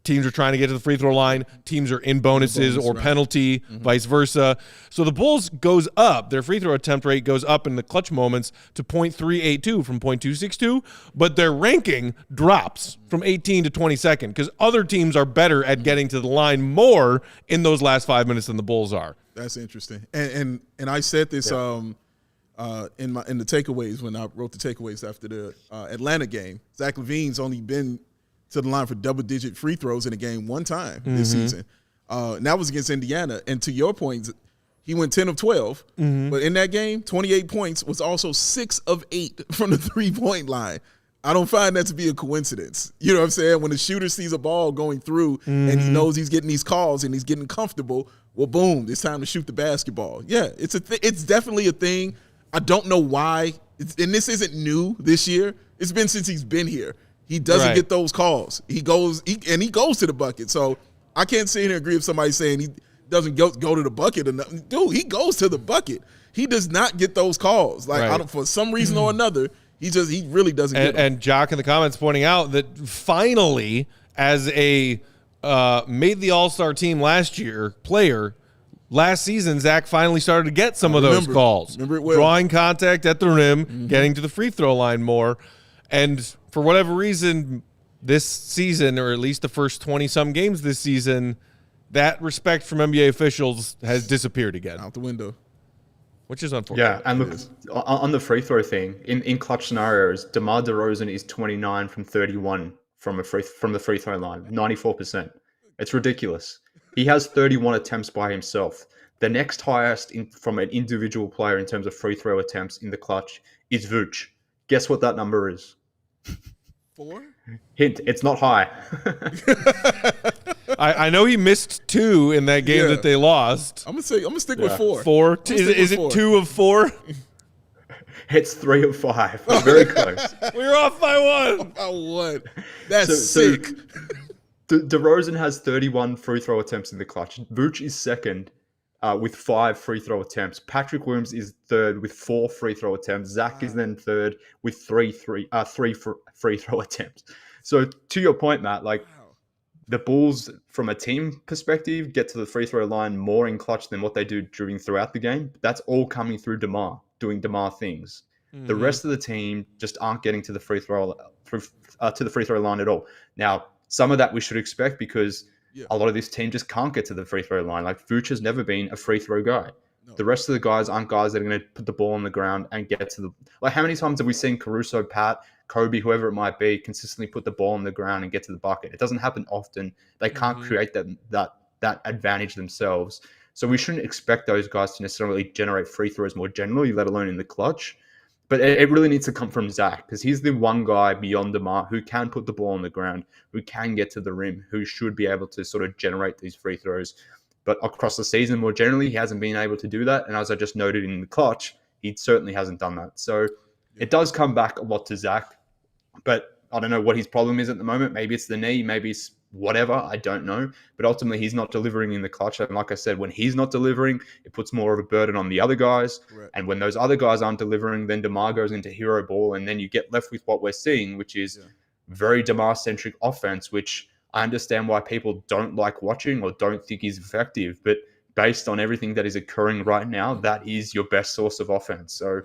teams are trying to get to the free throw line. Teams are in bonuses or penalty, vice versa. So the Bulls goes up. Their free throw attempt rate goes up in the clutch moments to .382 from .262, but their ranking drops from 18 to 22nd because other teams are better at getting to the line more in those last 5 minutes than the Bulls are. That's interesting. And I said this in the takeaways when I wrote the takeaways after the Atlanta game. Zach LaVine's only been to the line for double-digit free throws in a game one time this season. And that was against Indiana. And to your point, he went 10 of 12. But in that game, 28 points was also 6 of 8 from the three-point line. I don't find that to be a coincidence. You know what I'm saying? When the shooter sees a ball going through and he knows he's getting these calls and he's getting comfortable, well, boom, it's time to shoot the basketball. Yeah, it's definitely a thing. I don't know why. And this isn't new this year. It's been since he's been here. He doesn't get those calls. He goes to the bucket. So I can't sit here and agree with somebody saying he doesn't go to the bucket. Dude, he goes to the bucket. He does not get those calls. Like for some reason or another, he really doesn't get them. And Jock in the comments pointing out that finally, as a made the All-Star team last year player, last season, Zach finally started to get some of those calls. Remember it well. Drawing contact at the rim, getting to the free throw line more. And for whatever reason, this season, or at least the first 20-some games this season, that respect from NBA officials has disappeared again. Out the window. Which is unfortunate. Yeah, and look, on the free throw thing, in clutch scenarios, DeMar DeRozan is 29 from 31 from the free throw line, 94%. It's ridiculous. He has 31 attempts by himself. The next highest from an individual player in terms of free throw attempts in the clutch is Vooch. Guess what that number is? 4? Hint, it's not high. I know he missed 2 in that game that they lost. I'm gonna stick with 4. 4? Is it 2 of 4? It's 3 of 5. Very close. We're off by 1. By 1. That's sick. DeRozan has 31 free throw attempts in the clutch. Vooch is second with 5 free throw attempts. Patrick Williams is third with 4 free throw attempts. Zach is then third with 3 free throw attempts. So to your point, Matt, the Bulls, from a team perspective, get to the free throw line more in clutch than what they do throughout the game. That's all coming through DeMar, doing DeMar things. The rest of the team just aren't getting to the free throw line at all. Now, some of that we should expect because a lot of this team just can't get to the free throw line. Like Vooch has never been a free throw guy. No. The rest of the guys aren't guys that are going to put the ball on the ground and get to the... Like how many times have we seen Caruso, Pat, Kobe, whoever it might be, consistently put the ball on the ground and get to the bucket? It doesn't happen often. They can't create that advantage themselves. So we shouldn't expect those guys to necessarily generate free throws more generally, let alone in the clutch. But it really needs to come from Zach because he's the one guy beyond DeMar who can put the ball on the ground, who can get to the rim, who should be able to sort of generate these free throws. But across the season, more generally, he hasn't been able to do that. And as I just noted in the clutch, he certainly hasn't done that. So it does come back a lot to Zach. But I don't know what his problem is at the moment. Maybe it's the knee, maybe it's whatever. I don't know. But ultimately, he's not delivering in the clutch. And like I said, when he's not delivering, it puts more of a burden on the other guys. Right. And when those other guys aren't delivering, then DeMar goes into hero ball. And then you get left with what we're seeing, which is very DeMar-centric offense, which I understand why people don't like watching or don't think is effective. But based on everything that is occurring right now, that is your best source of offense. So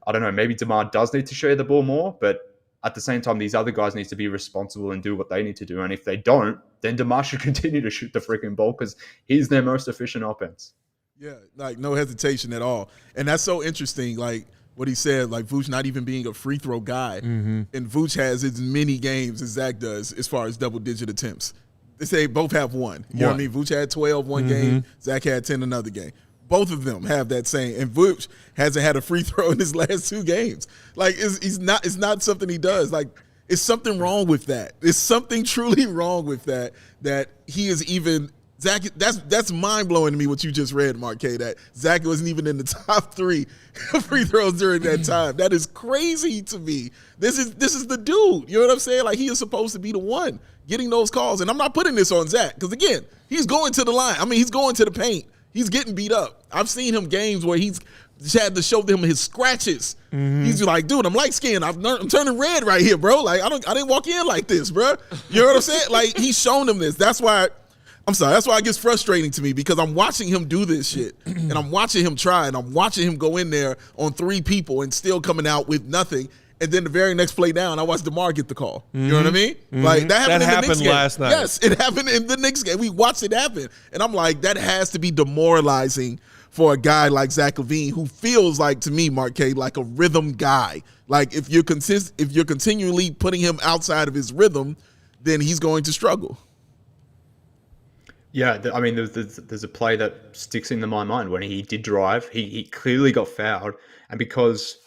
I don't know, maybe DeMar does need to share the ball more, but at the same time, these other guys need to be responsible and do what they need to do. And if they don't, then DeMar should continue to shoot the freaking ball because he's their most efficient offense. Yeah, like no hesitation at all. And that's so interesting, like what he said, like Vooch not even being a free throw guy. And Vooch has as many games as Zach does as far as double-digit attempts. They say both have 1. You know what I mean? Vooch had 12 one game. Zach had 10 another game. Both of them have that same, and Vooch hasn't had a free throw in his last 2 games. Like it's not something he does. Like it's something wrong with that. It's something truly wrong with that. That he is even Zach. That's mind blowing to me what you just read, Mark K. That Zach wasn't even in the top 3 free throws during that time. That is crazy to me. This is the dude. You know what I'm saying? Like he is supposed to be the one getting those calls, and I'm not putting this on Zach because again, he's going to the line. I mean, he's going to the paint. He's getting beat up. I've seen him games where he's had to show them his scratches. He's like, dude, I'm light skinned. I'm turning red right here, bro. Like I didn't walk in like this, bro. You know what I'm saying? Like he's shown them this. That's why it gets frustrating to me because I'm watching him do this shit and I'm watching him try and I'm watching him go in there on 3 people and still coming out with nothing. And then the very next play down, I watched DeMar get the call. You know what I mean? Like that happened in the Knicks game. Last night. Yes, it happened in the Knicks game. We watched it happen. And I'm like, that has to be demoralizing for a guy like Zach LaVine who feels like, to me, Mark K, like a rhythm guy. Like if you're continually putting him outside of his rhythm, then he's going to struggle. Yeah, I mean, there's a play that sticks into my mind when he did drive. He clearly got fouled, and because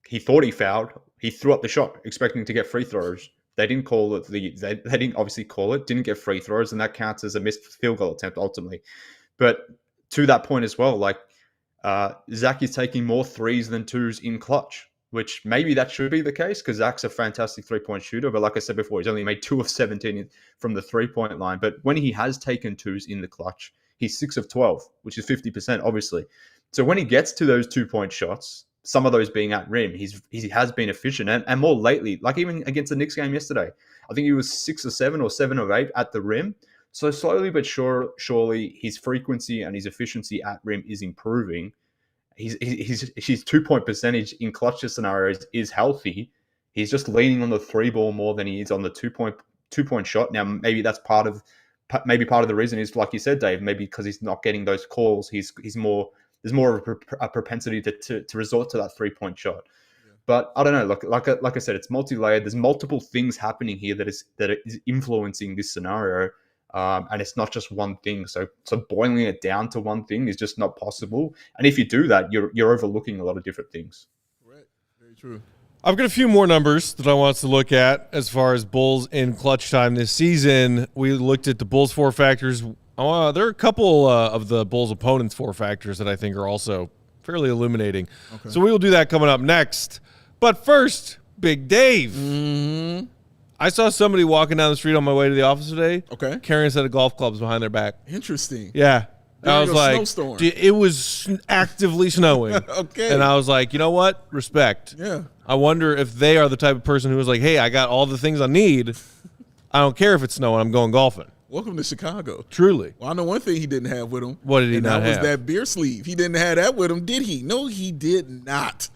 he thought he fouled, he threw up the shot, expecting to get free throws. They didn't call it. They didn't obviously call it. Didn't get free throws, and that counts as a missed field goal attempt ultimately. But to that point as well, like Zach is taking more threes than twos in clutch, which maybe that should be the case because Zach's a fantastic 3-point shooter. But like I said before, he's only made 2 of 17 from the 3-point line. But when he has taken twos in the clutch, he's 6 of 12, which is 50%, obviously. So when he gets to those 2-point shots, some of those being at rim, he has been efficient. And more lately, like even against the Knicks game yesterday, I think he was 6 of 7 or 7 of 8 at the rim. So slowly but surely, his frequency and his efficiency at rim is improving. His 2-point percentage in clutch scenarios is healthy. He's just leaning on the 3 ball more than he is on the 2-point shot. Now, maybe that's part of the reason is, like you said, Dave, maybe because he's not getting those calls. There's more of a propensity to resort to that 3-point shot. Yeah. But I don't know. Like I said, it's multi-layered. There's multiple things happening here that is influencing this scenario. And it's not just one thing. So boiling it down to one thing is just not possible. And if you do that, you're overlooking a lot of different things. Correct. Very true. I've got a few more numbers that I want us to look at as far as Bulls in clutch time this season. We looked at the Bulls 4 factors. There are a couple of the Bulls opponents' 4 factors that I think are also fairly illuminating. Okay. So we will do that coming up next. But first, Big Dave. Mm-hmm. I saw somebody walking down the street on my way to the office today. Okay. Carrying a set of golf clubs behind their back. Interesting. Yeah. During I was like, snowstorm. It was actively snowing. Okay. And I was like, you know what? Respect. Yeah. I wonder if they are the type of person who was like, hey, I got all the things I need. I don't care if it's snowing. I'm going golfing. Welcome to Chicago. Truly. Well, I know one thing he didn't have with him. What did he not have? That was that beer sleeve. He didn't have that with him, did he? No, he did not.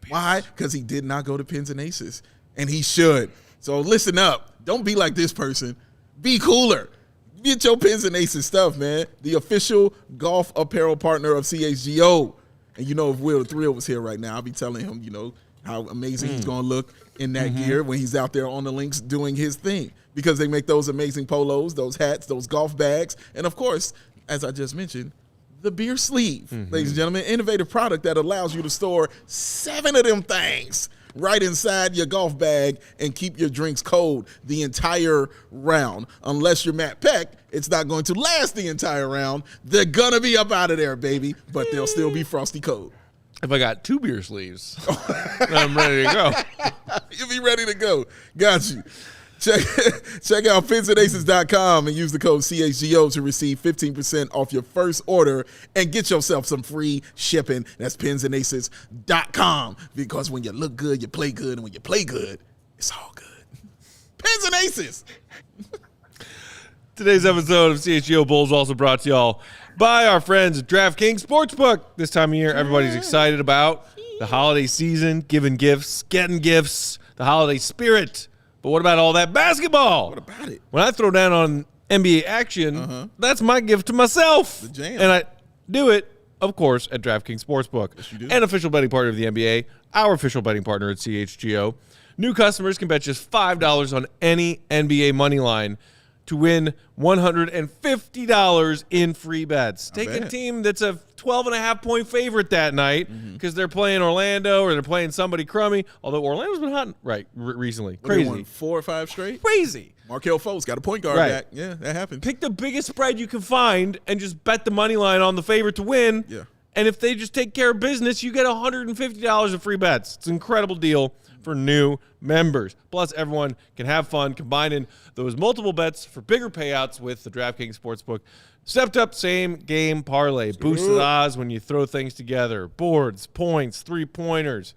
Why? Because he did not go to Pins and Aces. And he should. So listen up. Don't be like this person. Be cooler. Get your Pins and Aces stuff, man. The official golf apparel partner of CHGO. And you know, if Will Thrill was here right now, I'll be telling him, you know, how amazing he's going to look in that gear when he's out there on the links doing his thing. Because they make those amazing polos, those hats, those golf bags, and of course, as I just mentioned, the beer sleeve. Ladies and gentlemen, innovative product that allows you to store 7 of them things right inside your golf bag and keep your drinks cold the entire round. Unless you're Matt Peck, it's not going to last the entire round. They're going to be up out of there, baby, but they'll still be frosty cold. If I got 2 beer sleeves, I'm ready to go. You'll be ready to go. Got you. Check out pinsandaces.com and use the code CHGO to receive 15% off your first order and get yourself some free shipping. That's pinsandaces.com, because when you look good, you play good, and when you play good, it's all good. Pins and Aces. Today's episode of CHGO Bulls also brought to y'all by our friends at DraftKings Sportsbook. This time of year, everybody's excited about the holiday season, giving gifts, getting gifts, the holiday spirit. But what about all that basketball? What about it? When I throw down on NBA action, that's my gift to myself. The jam. And I do it, of course, at DraftKings Sportsbook. Yes, you do. An official betting partner of the NBA, our official betting partner at CHGO. New customers can bet just $5 on any NBA money line to win $150 in free bets. Take a team that's a 12.5-point favorite that night because they're playing Orlando or they're playing somebody crummy. Although Orlando's been hot recently. Crazy. They won 4 or 5 straight? Crazy. Markelle Fultz got a point guard back. Yeah, that happened. Pick the biggest spread you can find and just bet the money line on the favorite to win. Yeah. And if they just take care of business, you get $150 of free bets. It's an incredible deal for new members. Plus, everyone can have fun combining those multiple bets for bigger payouts with the DraftKings Sportsbook. Stepped up same game parlay. Boosted odds when you throw things together. Boards, points, 3-pointers.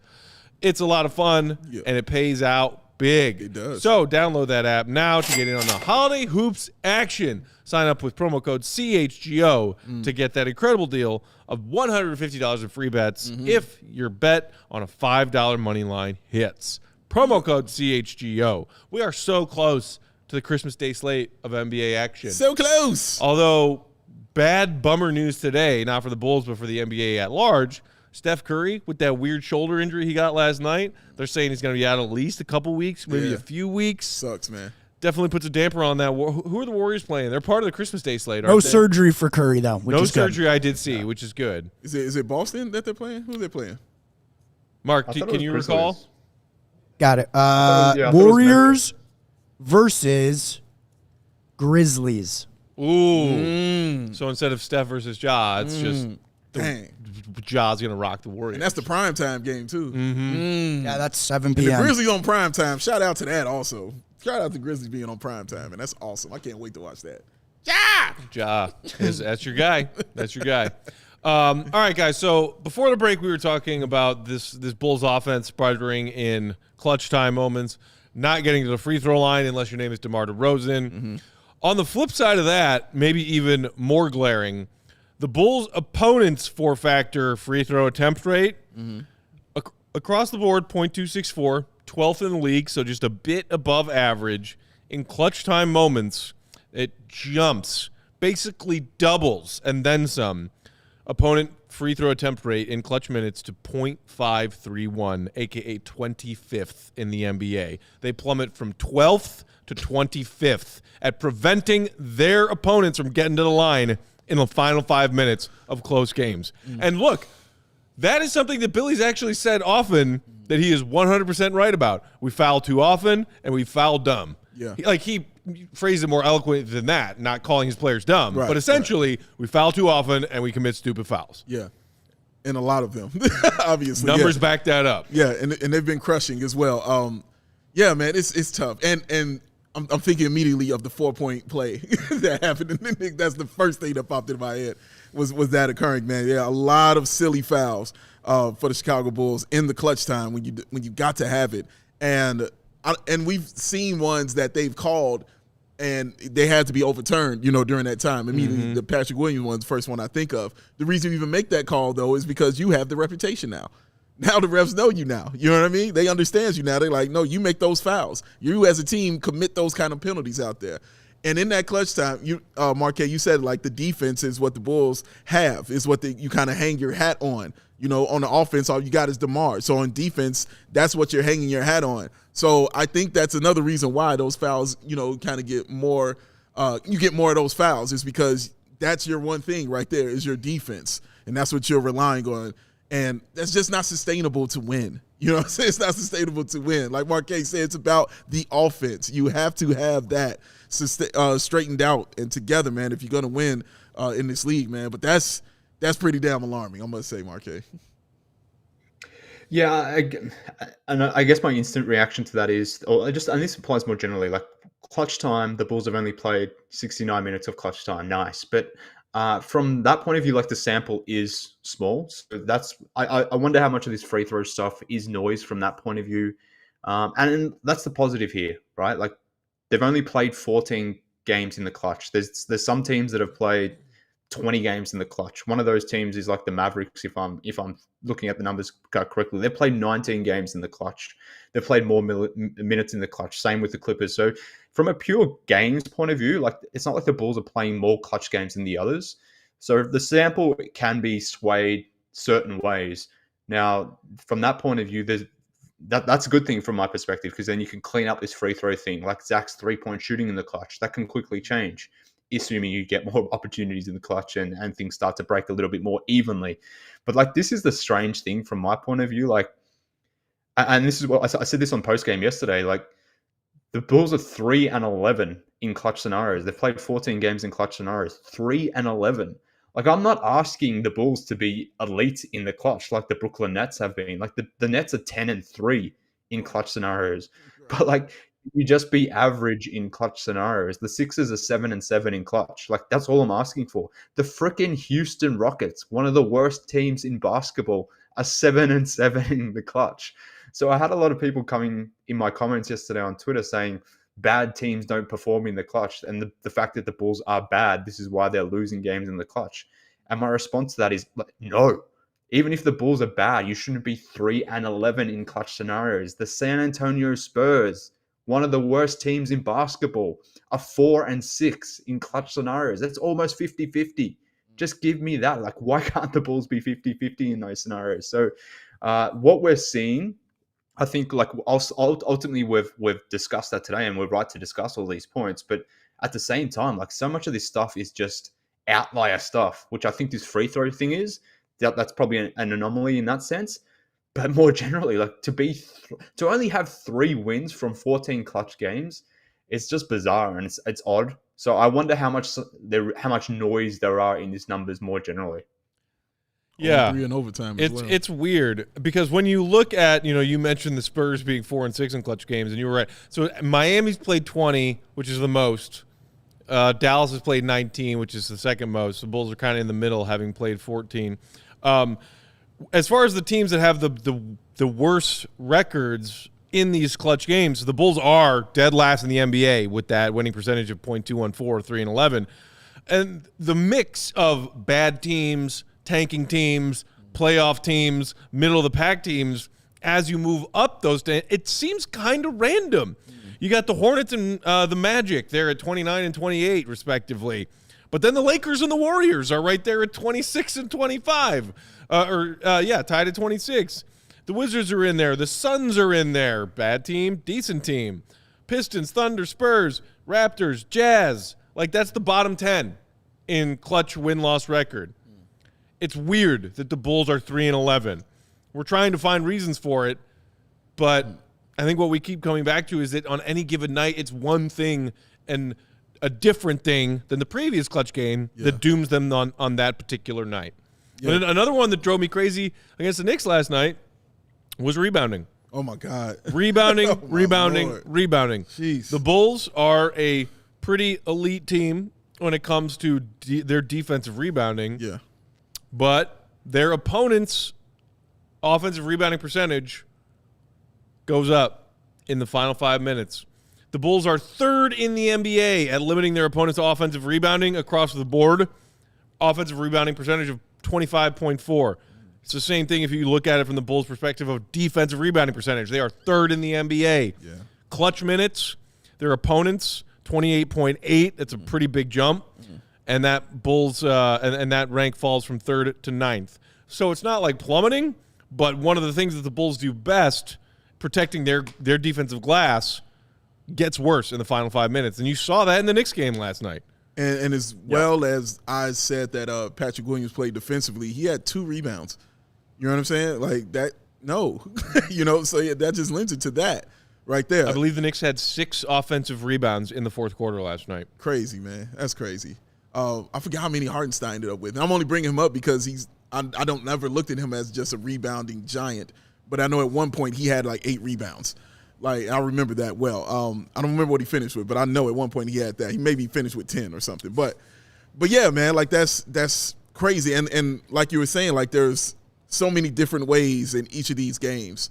It's a lot of fun, and it pays out big. It does. So download that app now to get in on the holiday hoops action. Sign up with promo code CHGO to get that incredible deal of $150 in free bets if your bet on a $5 money line hits. Promo code CHGO. We are so close to the Christmas Day slate of NBA action. So close. Although bad bummer news today, not for the Bulls but for the NBA at large. Steph Curry, with that weird shoulder injury he got last night, they're saying he's going to be out at least a couple weeks, maybe a few weeks. Sucks, man. definitely puts a damper on that. Who are the Warriors playing? They're part of the Christmas Day slate, aren't No they? surgery for Curry, though, which No is good. surgery I did see, which is good. Is it Boston that they're playing? Who are they playing? Mark, I thought it can was you Grizzlies. recall? Got it. thought it was Warriors versus Grizzlies. Ooh. So instead of Steph versus Ja, it's just Dang. Ja's going to rock the Warriors. And that's the primetime game, too. Yeah, that's 7 And the p.m. Grizzlies on primetime. Shout out to that also. Shout out to Grizzlies being on primetime, and that's awesome. I can't wait to watch that. Ja. That's your guy. That's your guy. All right, guys. So before the break, we were talking about this Bulls offense sputtering in clutch time moments, not getting to the free throw line unless your name is DeMar DeRozan. On the flip side of that, maybe even more glaring, the Bulls' opponents' four-factor free throw attempt rate across the board, .264, 12th in the league, so just a bit above average. In clutch time moments, it jumps, basically doubles, and then some. Opponent free throw attempt rate in clutch minutes to .531, a.k.a. 25th in the NBA. They plummet from 12th to 25th at preventing their opponents from getting to the line in the final 5 minutes of close games. And look, that is something that Billy's actually said often that he is 100% right about. We foul too often, and we foul dumb. Yeah. He phrased it more eloquent than that, not calling his players dumb. Right, but essentially, we foul too often, and we commit stupid fouls. Yeah. And a lot of them, obviously. Numbers back that up. Yeah, and they've been crushing as well. Yeah, man, it's tough. And I'm thinking immediately of the 4-point play that happened. And that's the first thing that popped into my head was that occurring, man. Yeah, a lot of silly fouls for the Chicago Bulls in the clutch time when you got to have it. And we've seen ones that they've called and they had to be overturned, during that time. Immediately, the Patrick Williams one's the first one I think of. The reason you even make that call, though, is because you have the reputation now. Now the refs know you now. You know what I mean? They understand you now. They're like, no, you make those fouls. You as a team commit those kind of penalties out there. And in that clutch time, Marquez, you said like the defense is what the Bulls have, is what you kind of hang your hat on. On the offense, all you got is DeMar. So on defense, that's what you're hanging your hat on. So I think that's another reason why those fouls, kind of get more. You get more of those fouls is because that's your one thing right there is your defense, and that's what you're relying on. And that's just not sustainable to win. You know what I'm saying? It's not sustainable to win. Like Marquez said, it's about the offense. You have to have that straightened out and together, man, if you're going to win in this league, man. But that's pretty damn alarming, I must say, Marquez. Yeah, and I guess my instant reaction to that is, and this applies more generally, like clutch time, the Bulls have only played 69 minutes of clutch time. Nice. But from that point of view, like the sample is small. So I wonder how much of this free throw stuff is noise from that point of view. And that's the positive here, right? Like they've only played 14 games in the clutch. There's some teams that have played 20 games in the clutch. One of those teams is like the Mavericks, if I'm looking at the numbers correctly. They've played 19 games in the clutch. They've played more minutes in the clutch. Same with the Clippers. So from a pure games point of view, like it's not like the Bulls are playing more clutch games than the others. So the sample can be swayed certain ways. Now, from that point of view, that's a good thing from my perspective, because then you can clean up this free throw thing, like Zach's 3-point shooting in the clutch. That can quickly change, assuming you get more opportunities in the clutch and things start to break a little bit more evenly. But like, this is the strange thing from my point of view. Like, and this is what I said this on postgame yesterday. Like, the Bulls are 3-11 in clutch scenarios. They've played 14 games in clutch scenarios, 3-11. Like, I'm not asking the Bulls to be elite in the clutch like the Brooklyn Nets have been. Like, the Nets are 10-3 in clutch scenarios. But like, you just be average in clutch scenarios. The Sixers are 7-7 in clutch. Like, that's all I'm asking for. The frickin' Houston Rockets, one of the worst teams in basketball, are 7-7 in the clutch. So I had a lot of people coming in my comments yesterday on Twitter saying bad teams don't perform in the clutch. And the fact that the Bulls are bad, this is why they're losing games in the clutch. And my response to that is, no. Even if the Bulls are bad, you shouldn't be 3-11 in clutch scenarios. The San Antonio Spurs, one of the worst teams in basketball, are 4-6 in clutch scenarios. That's almost 50-50. Just give me that. Like, why can't the Bulls be 50-50 in those scenarios? So what we're seeing, I think like ultimately we've discussed that today, and we're right to discuss all these points. But at the same time, like so much of this stuff is just outlier stuff, which I think this free throw thing is. That's probably an anomaly in that sense. But more generally, like to only have 3 wins from 14 clutch games, it's just bizarre and it's odd. So I wonder how much noise there are in these numbers more generally. Yeah, 3 in overtime as well. It's weird because when you look at, you mentioned the Spurs being 4-6 in clutch games, and you were right. So Miami's played 20, which is the most. Dallas has played 19, which is the second most. The Bulls are kind of in the middle, having played 14. As far as the teams that have the worst records in these clutch games, the Bulls are dead last in the NBA with that winning percentage of .214, 3-11. And the mix of bad teams, tanking teams, playoff teams, middle of the pack teams, as you move up those, it seems kind of random. You got the Hornets and the Magic there at 29 and 28 respectively. But then the Lakers and the Warriors are right there at 26 and 25. Tied at 26. The Wizards are in there. The Suns are in there. Bad team, decent team. Pistons, Thunder, Spurs, Raptors, Jazz. Like, that's the bottom 10 in clutch win-loss record. It's weird that the Bulls are 3-11. We're trying to find reasons for it, but I think what we keep coming back to is that on any given night, it's one thing and a different thing than the previous clutch game that dooms them on that particular night. Yeah. But another one that drove me crazy against the Knicks last night was rebounding. Oh, my God. Rebounding. Jeez. The Bulls are a pretty elite team when it comes to their defensive rebounding. Yeah. But their opponent's offensive rebounding percentage goes up in the final 5 minutes. The Bulls are third in the NBA at limiting their opponent's offensive rebounding across the board. Offensive rebounding percentage of 25.4. It's the same thing if you look at it from the Bulls' perspective of defensive rebounding percentage. They are third in the NBA. Yeah. Clutch minutes, their opponents, 28.8. That's a pretty big jump. And that Bulls and that rank falls from 3rd to 9th. So it's not like plummeting, but one of the things that the Bulls do best, protecting their defensive glass, gets worse in the final 5 minutes. And you saw that in the Knicks game last night. And as well as I said that Patrick Williams played defensively, he had 2 rebounds. You know what I'm saying? Like that, no. So that just lends it to that right there. I believe the Knicks had 6 offensive rebounds in the fourth quarter last night. Crazy, man. That's crazy. I forget how many Hartenstein ended up with. And I'm only bringing him up because I don't never looked at him as just a rebounding giant. But I know at one point he had like 8 rebounds. Like, I remember that well. I don't remember what he finished with, but I know at one point he had that. He maybe finished with 10 or something. But yeah, man, like that's crazy. And like you were saying, like there's so many different ways in each of these games,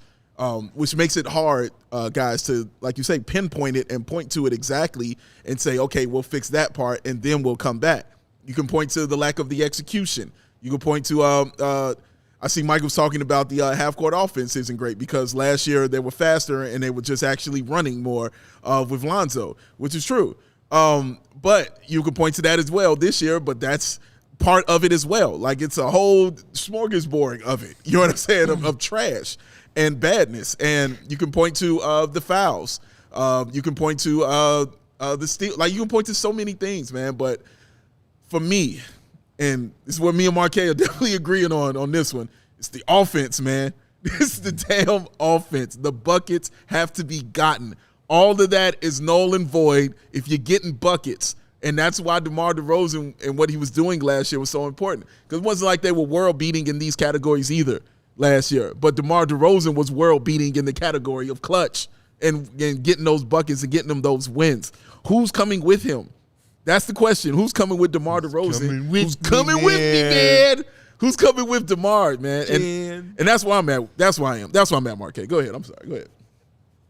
which makes it hard, guys, to, like you say, pinpoint it and point to it exactly and say, okay, we'll fix that part and then we'll come back. You can point to the lack of the execution. You can point to I see Mike was talking about the half-court offense isn't great because last year they were faster and they were just actually running more with Lonzo, which is true. But you can point to that as well this year, but that's part of it as well. Like, it's a whole smorgasbord of it, you know what I'm saying, of trash and badness. And you can point to the fouls. You can point to the steal. Like, you can point to so many things, man. But for me, and this is what me and Marquez are definitely agreeing on this one, it's the offense, man. It's the damn offense. The buckets have to be gotten. All of that is null and void if you're getting buckets. And that's why DeMar DeRozan and what he was doing last year was so important. Because it wasn't like they were world-beating in these categories either last year. But DeMar DeRozan was world-beating in the category of clutch and getting those buckets and getting them those wins. Who's coming with him? That's the question. Who's coming with DeMar DeRozan? Who's coming with me, man? Who's coming with DeMar, man? And that's why I'm at. That's why I am. That's why I'm at, Marquez. Go ahead. I'm sorry. Go ahead.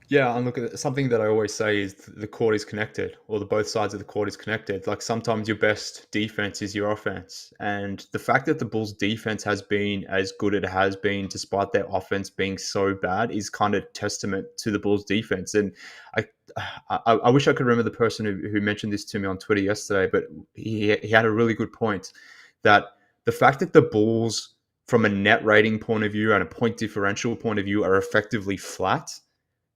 Yeah, and look, something that I always say is the court is connected, or the both sides of the court is connected. Like, sometimes your best defense is your offense. And the fact that the Bulls' defense has been as good as it has been, despite their offense being so bad, is kind of testament to the Bulls' defense. And I wish I could remember the person who mentioned this to me on Twitter yesterday, but he had a really good point that the fact that the Bulls from a net rating point of view and a point differential point of view, are effectively flat,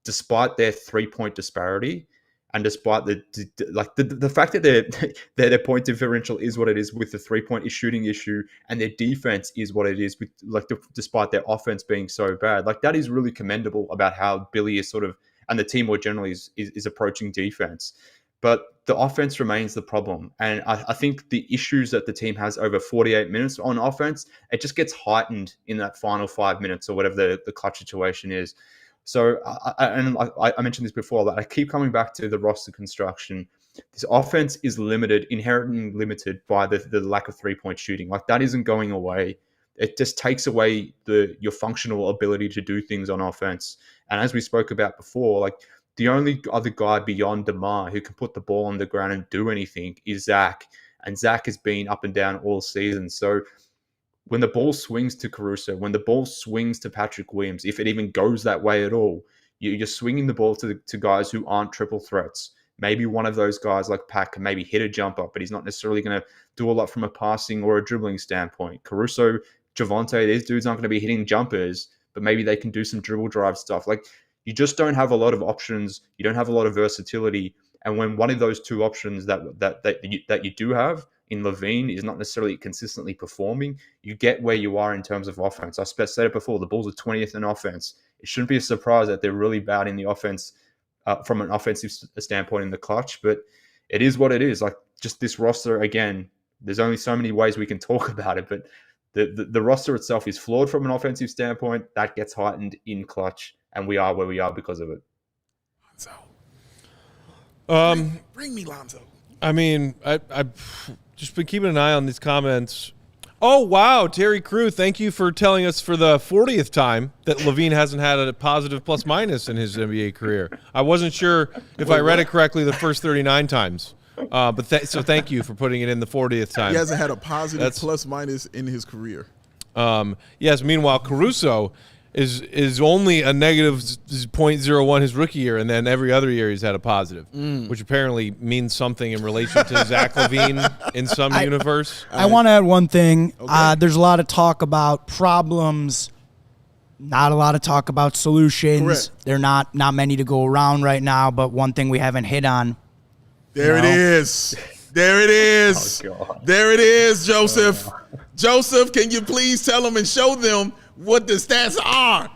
despite their 3-point disparity. And despite the fact that their point differential is what it is with the 3-point shooting issue, and their defense is what it is with despite their offense being so bad, that is really commendable about how Billy is sort of, and the team more generally is approaching defense. But the offense remains the problem, and I think the issues that the team has over 48 minutes on offense, it just gets heightened in that final 5 minutes or whatever the clutch situation is. So, I mentioned this before, that I keep coming back to the roster construction. This offense is inherently limited by the lack of 3-point shooting. That isn't going away. It just takes away your functional ability to do things on offense. And as we spoke about before, the only other guy beyond DeMar who can put the ball on the ground and do anything is Zach. And Zach has been up and down all season. So when the ball swings to Caruso, when the ball swings to Patrick Williams, if it even goes that way at all, you're swinging the ball to guys who aren't triple threats. Maybe one of those guys like Pat can maybe hit a jumper, but he's not necessarily going to do a lot from a passing or a dribbling standpoint. Caruso, Javonte, these dudes aren't going to be hitting jumpers, but maybe they can do some dribble drive stuff. You just don't have a lot of options. You don't have a lot of versatility. And when one of those two options that you do have in Levine is not necessarily consistently performing, you get where you are in terms of offense. I said it before, the Bulls are 20th in offense. It shouldn't be a surprise that they're really bad in the offense from an offensive standpoint in the clutch, but it is what it is. Just this roster, again, there's only so many ways we can talk about it, but the roster itself is flawed from an offensive standpoint. That gets heightened in clutch, and we are where we are because of it. Lonzo. Bring me Lonzo. I mean, I've just been keeping an eye on these comments. Oh, wow, Terry Crew, thank you for telling us for the 40th time that Levine hasn't had a positive plus-minus in his NBA career. I wasn't sure if I read it correctly the first 39 times. So thank you for putting it in the 40th time. He hasn't had a positive plus-minus in his career. Yes, meanwhile, Caruso is only a negative 0.01 his rookie year, and then every other year he's had a positive, which apparently means something in relation to Zach LaVine in some universe. I want to add one thing. Okay. There's a lot of talk about problems, not a lot of talk about solutions. Correct. They're not many to go around right now, but one thing we haven't hit on. There it is. There it is. Oh, God. There it is, Joseph. Joseph, can you please tell them and show them what the stats are?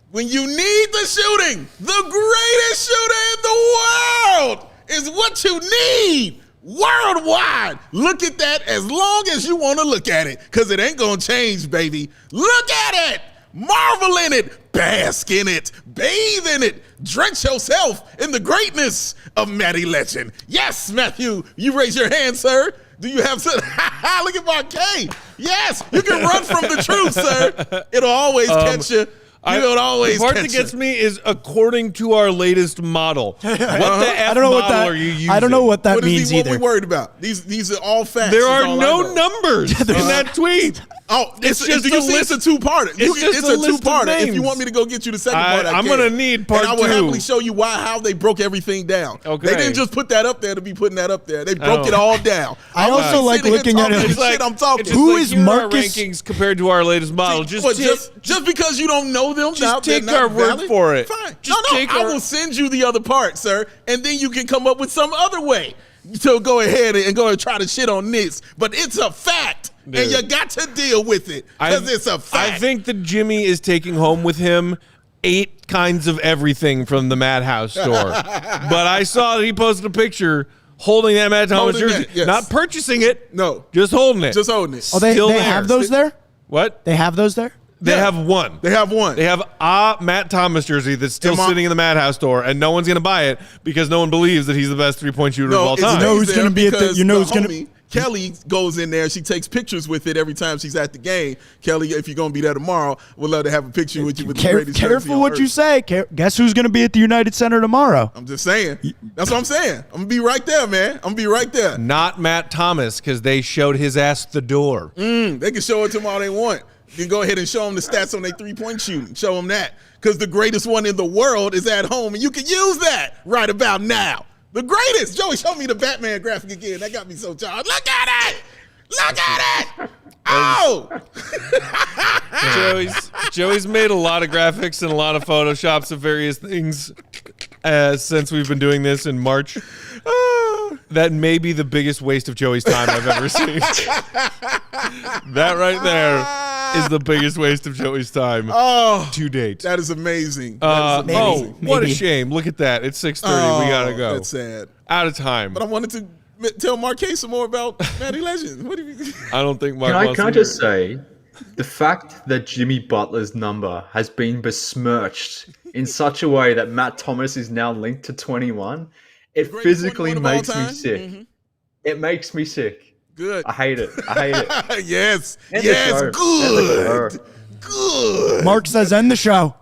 When you need the shooting, the greatest shooter in the world is what you need worldwide. Look at that as long as you want to look at it, because it ain't going to change, baby. Look at it. Marvel in it. Bask in it. Bathe in it. Drench yourself in the greatness of Matty Legend. Yes, Matthew, you raise your hand, sir. Do you have some? Look at my K. Yes, you can run from the truth, sir. It'll always catch you. It'll always the part catch that gets me is according to our latest model. What the F model are you using? I don't know what that means what either. What we worried about? These are all facts. There are no numbers in that tweet. Oh, it's just you see it's a two-parter. It's a two-parter. If you want me to go get you the second part, I'm going to need part 2. And I will happily show you how they broke everything down. Okay. They didn't just put that up there to be putting that up there. They broke it all down. I also like looking at it. I'm talking. Who is Marcus? Rankings compared to our latest model? Just because you don't know them, just take our word for it. Fine. I will send you the other part, sir, and then you can come up with some other way to go ahead and go and try to shit on this. But it's a fact. Dude. And you got to deal with it because it's a fact. I think that Jimmy is taking home with him 8 kinds of everything from the Madhouse store. But I saw that he posted a picture holding that Matt Thomas jersey. Yes. Not purchasing it. No. Just holding it. Just holding it. Oh, they have those there? What? They have those there? They have one. They have one. They have a Matt Thomas jersey that's still sitting in the Madhouse store, and no one's going to buy it because no one believes that he's the best 3-point shooter of all time. You know who's going to be at the? You know who's going to? Kelly goes in there. She takes pictures with it every time she's at the game. Kelly, if you're going to be there tomorrow, we'd love to have a picture with you with the greatest jersey Careful what you say. Guess who's going to be at the United Center tomorrow? I'm just saying. That's what I'm saying. I'm going to be right there, man. I'm going to be right there. Not Matt Thomas, because they showed his ass the door. They can show it to them all they want. You can go ahead and show them the stats on their 3-point shooting. Show them that. Because the greatest one in the world is at home, and you can use that right about now. The greatest. Joey, show me the Batman graphic again. That got me so charged. Look at it. Look at it. Oh. Joey's made a lot of graphics and a lot of photoshops of various things since we've been doing this in March. That may be the biggest waste of Joey's time I've ever seen. That right there is the biggest waste of Joey's time to date. That is amazing. That is amazing. What a shame. Look at that. It's 6:30. We gotta go. That's sad. Out of time. But I wanted to tell Marquez some more about Matty Legend. What do you? I don't think Mark wants Can I to just say, the fact that Jimmy Butler's number has been besmirched in such a way that Matt Thomas is now linked to 21, it physically makes me sick. Mm-hmm. It makes me sick. Good. I hate it. Yes. End Yes. the Good. show. Good. Mark says end the show.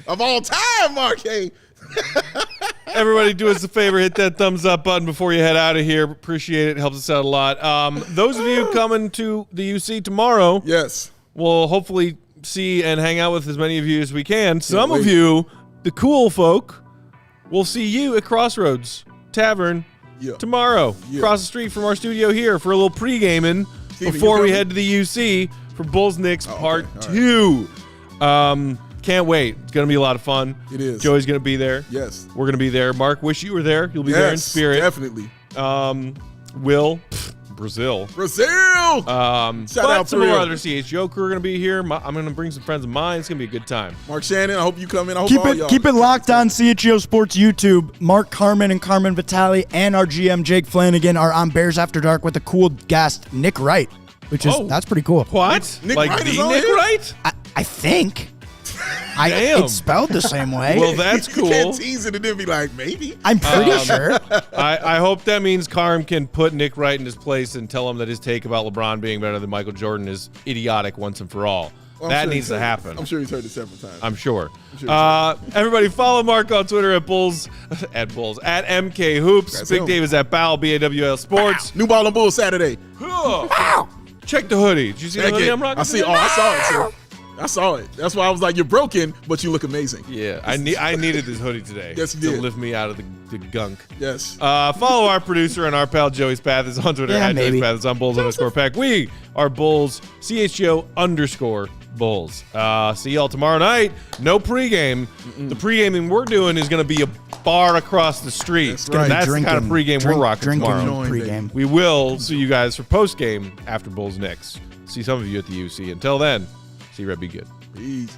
Of all time, Marquez. Everybody, do us a favor, hit that thumbs up button before you head out of here. Appreciate it. Helps us out a lot. Those of you coming to the UC tomorrow, Yes. we'll hopefully see and hang out with as many of you as we can. Some of you, the cool folk, will see you at Crossroads Tavern tomorrow, across the street from our studio here for a little pre-gaming before we head to the UC for Bulls Knicks Part 2. Can't wait. It's going to be a lot of fun. It is. Joey's going to be there. Yes. We're going to be there. Mark, wish you were there. You'll be there in spirit. Definitely. Will, Brazil. Shout out some to more Real. other CHGO crew are going to be here. I'm going to bring some friends of mine. It's going to be a good time. Mark Shannon, I hope you come in. I hope Keep all y'all. it locked on CHGO Sports YouTube. Mark Carmen and Carmen Vitale and our GM Jake Flanagan are on Bears After Dark with a cool guest, Nick Wright, which is that's pretty cool. What? Nick like Wright the is on Nick here? Wright? I think. Damn. It's spelled the same way. Well, that's You can't cool. tease it and then be like, maybe. I'm pretty sure. I hope that means Carm can put Nick Wright in his place and tell him that his take about LeBron being better than Michael Jordan is idiotic once and for all. Well, that sure needs to happen. I'm sure he's heard it several times. I'm sure. Everybody follow Mark on Twitter at MK Hoops. That's Big him. Dave is at BAWL Sports. New Ball and Bull Saturday. Check the hoodie. Did you see the hoodie I'm rocking? I see. Oh, I saw it. Too. I saw it. That's why I was like, "You're broken, but you look amazing." Yeah, I needed this hoodie today. Yes, you to did. lift me out of the gunk. Yes. Follow our producer and our pal Joey Spathis on Twitter at Joey Spathis on Bulls_Pack. We are Bulls CHGO_Bulls. See y'all tomorrow night. No pregame. The pregaming we're doing is going to be a bar across the street. That's right. That's the kind of pregame we're rocking drinking tomorrow. pregame. We will see you guys for postgame after Bulls Knicks. See some of you at the UC. Until then, see Red be good. Peace.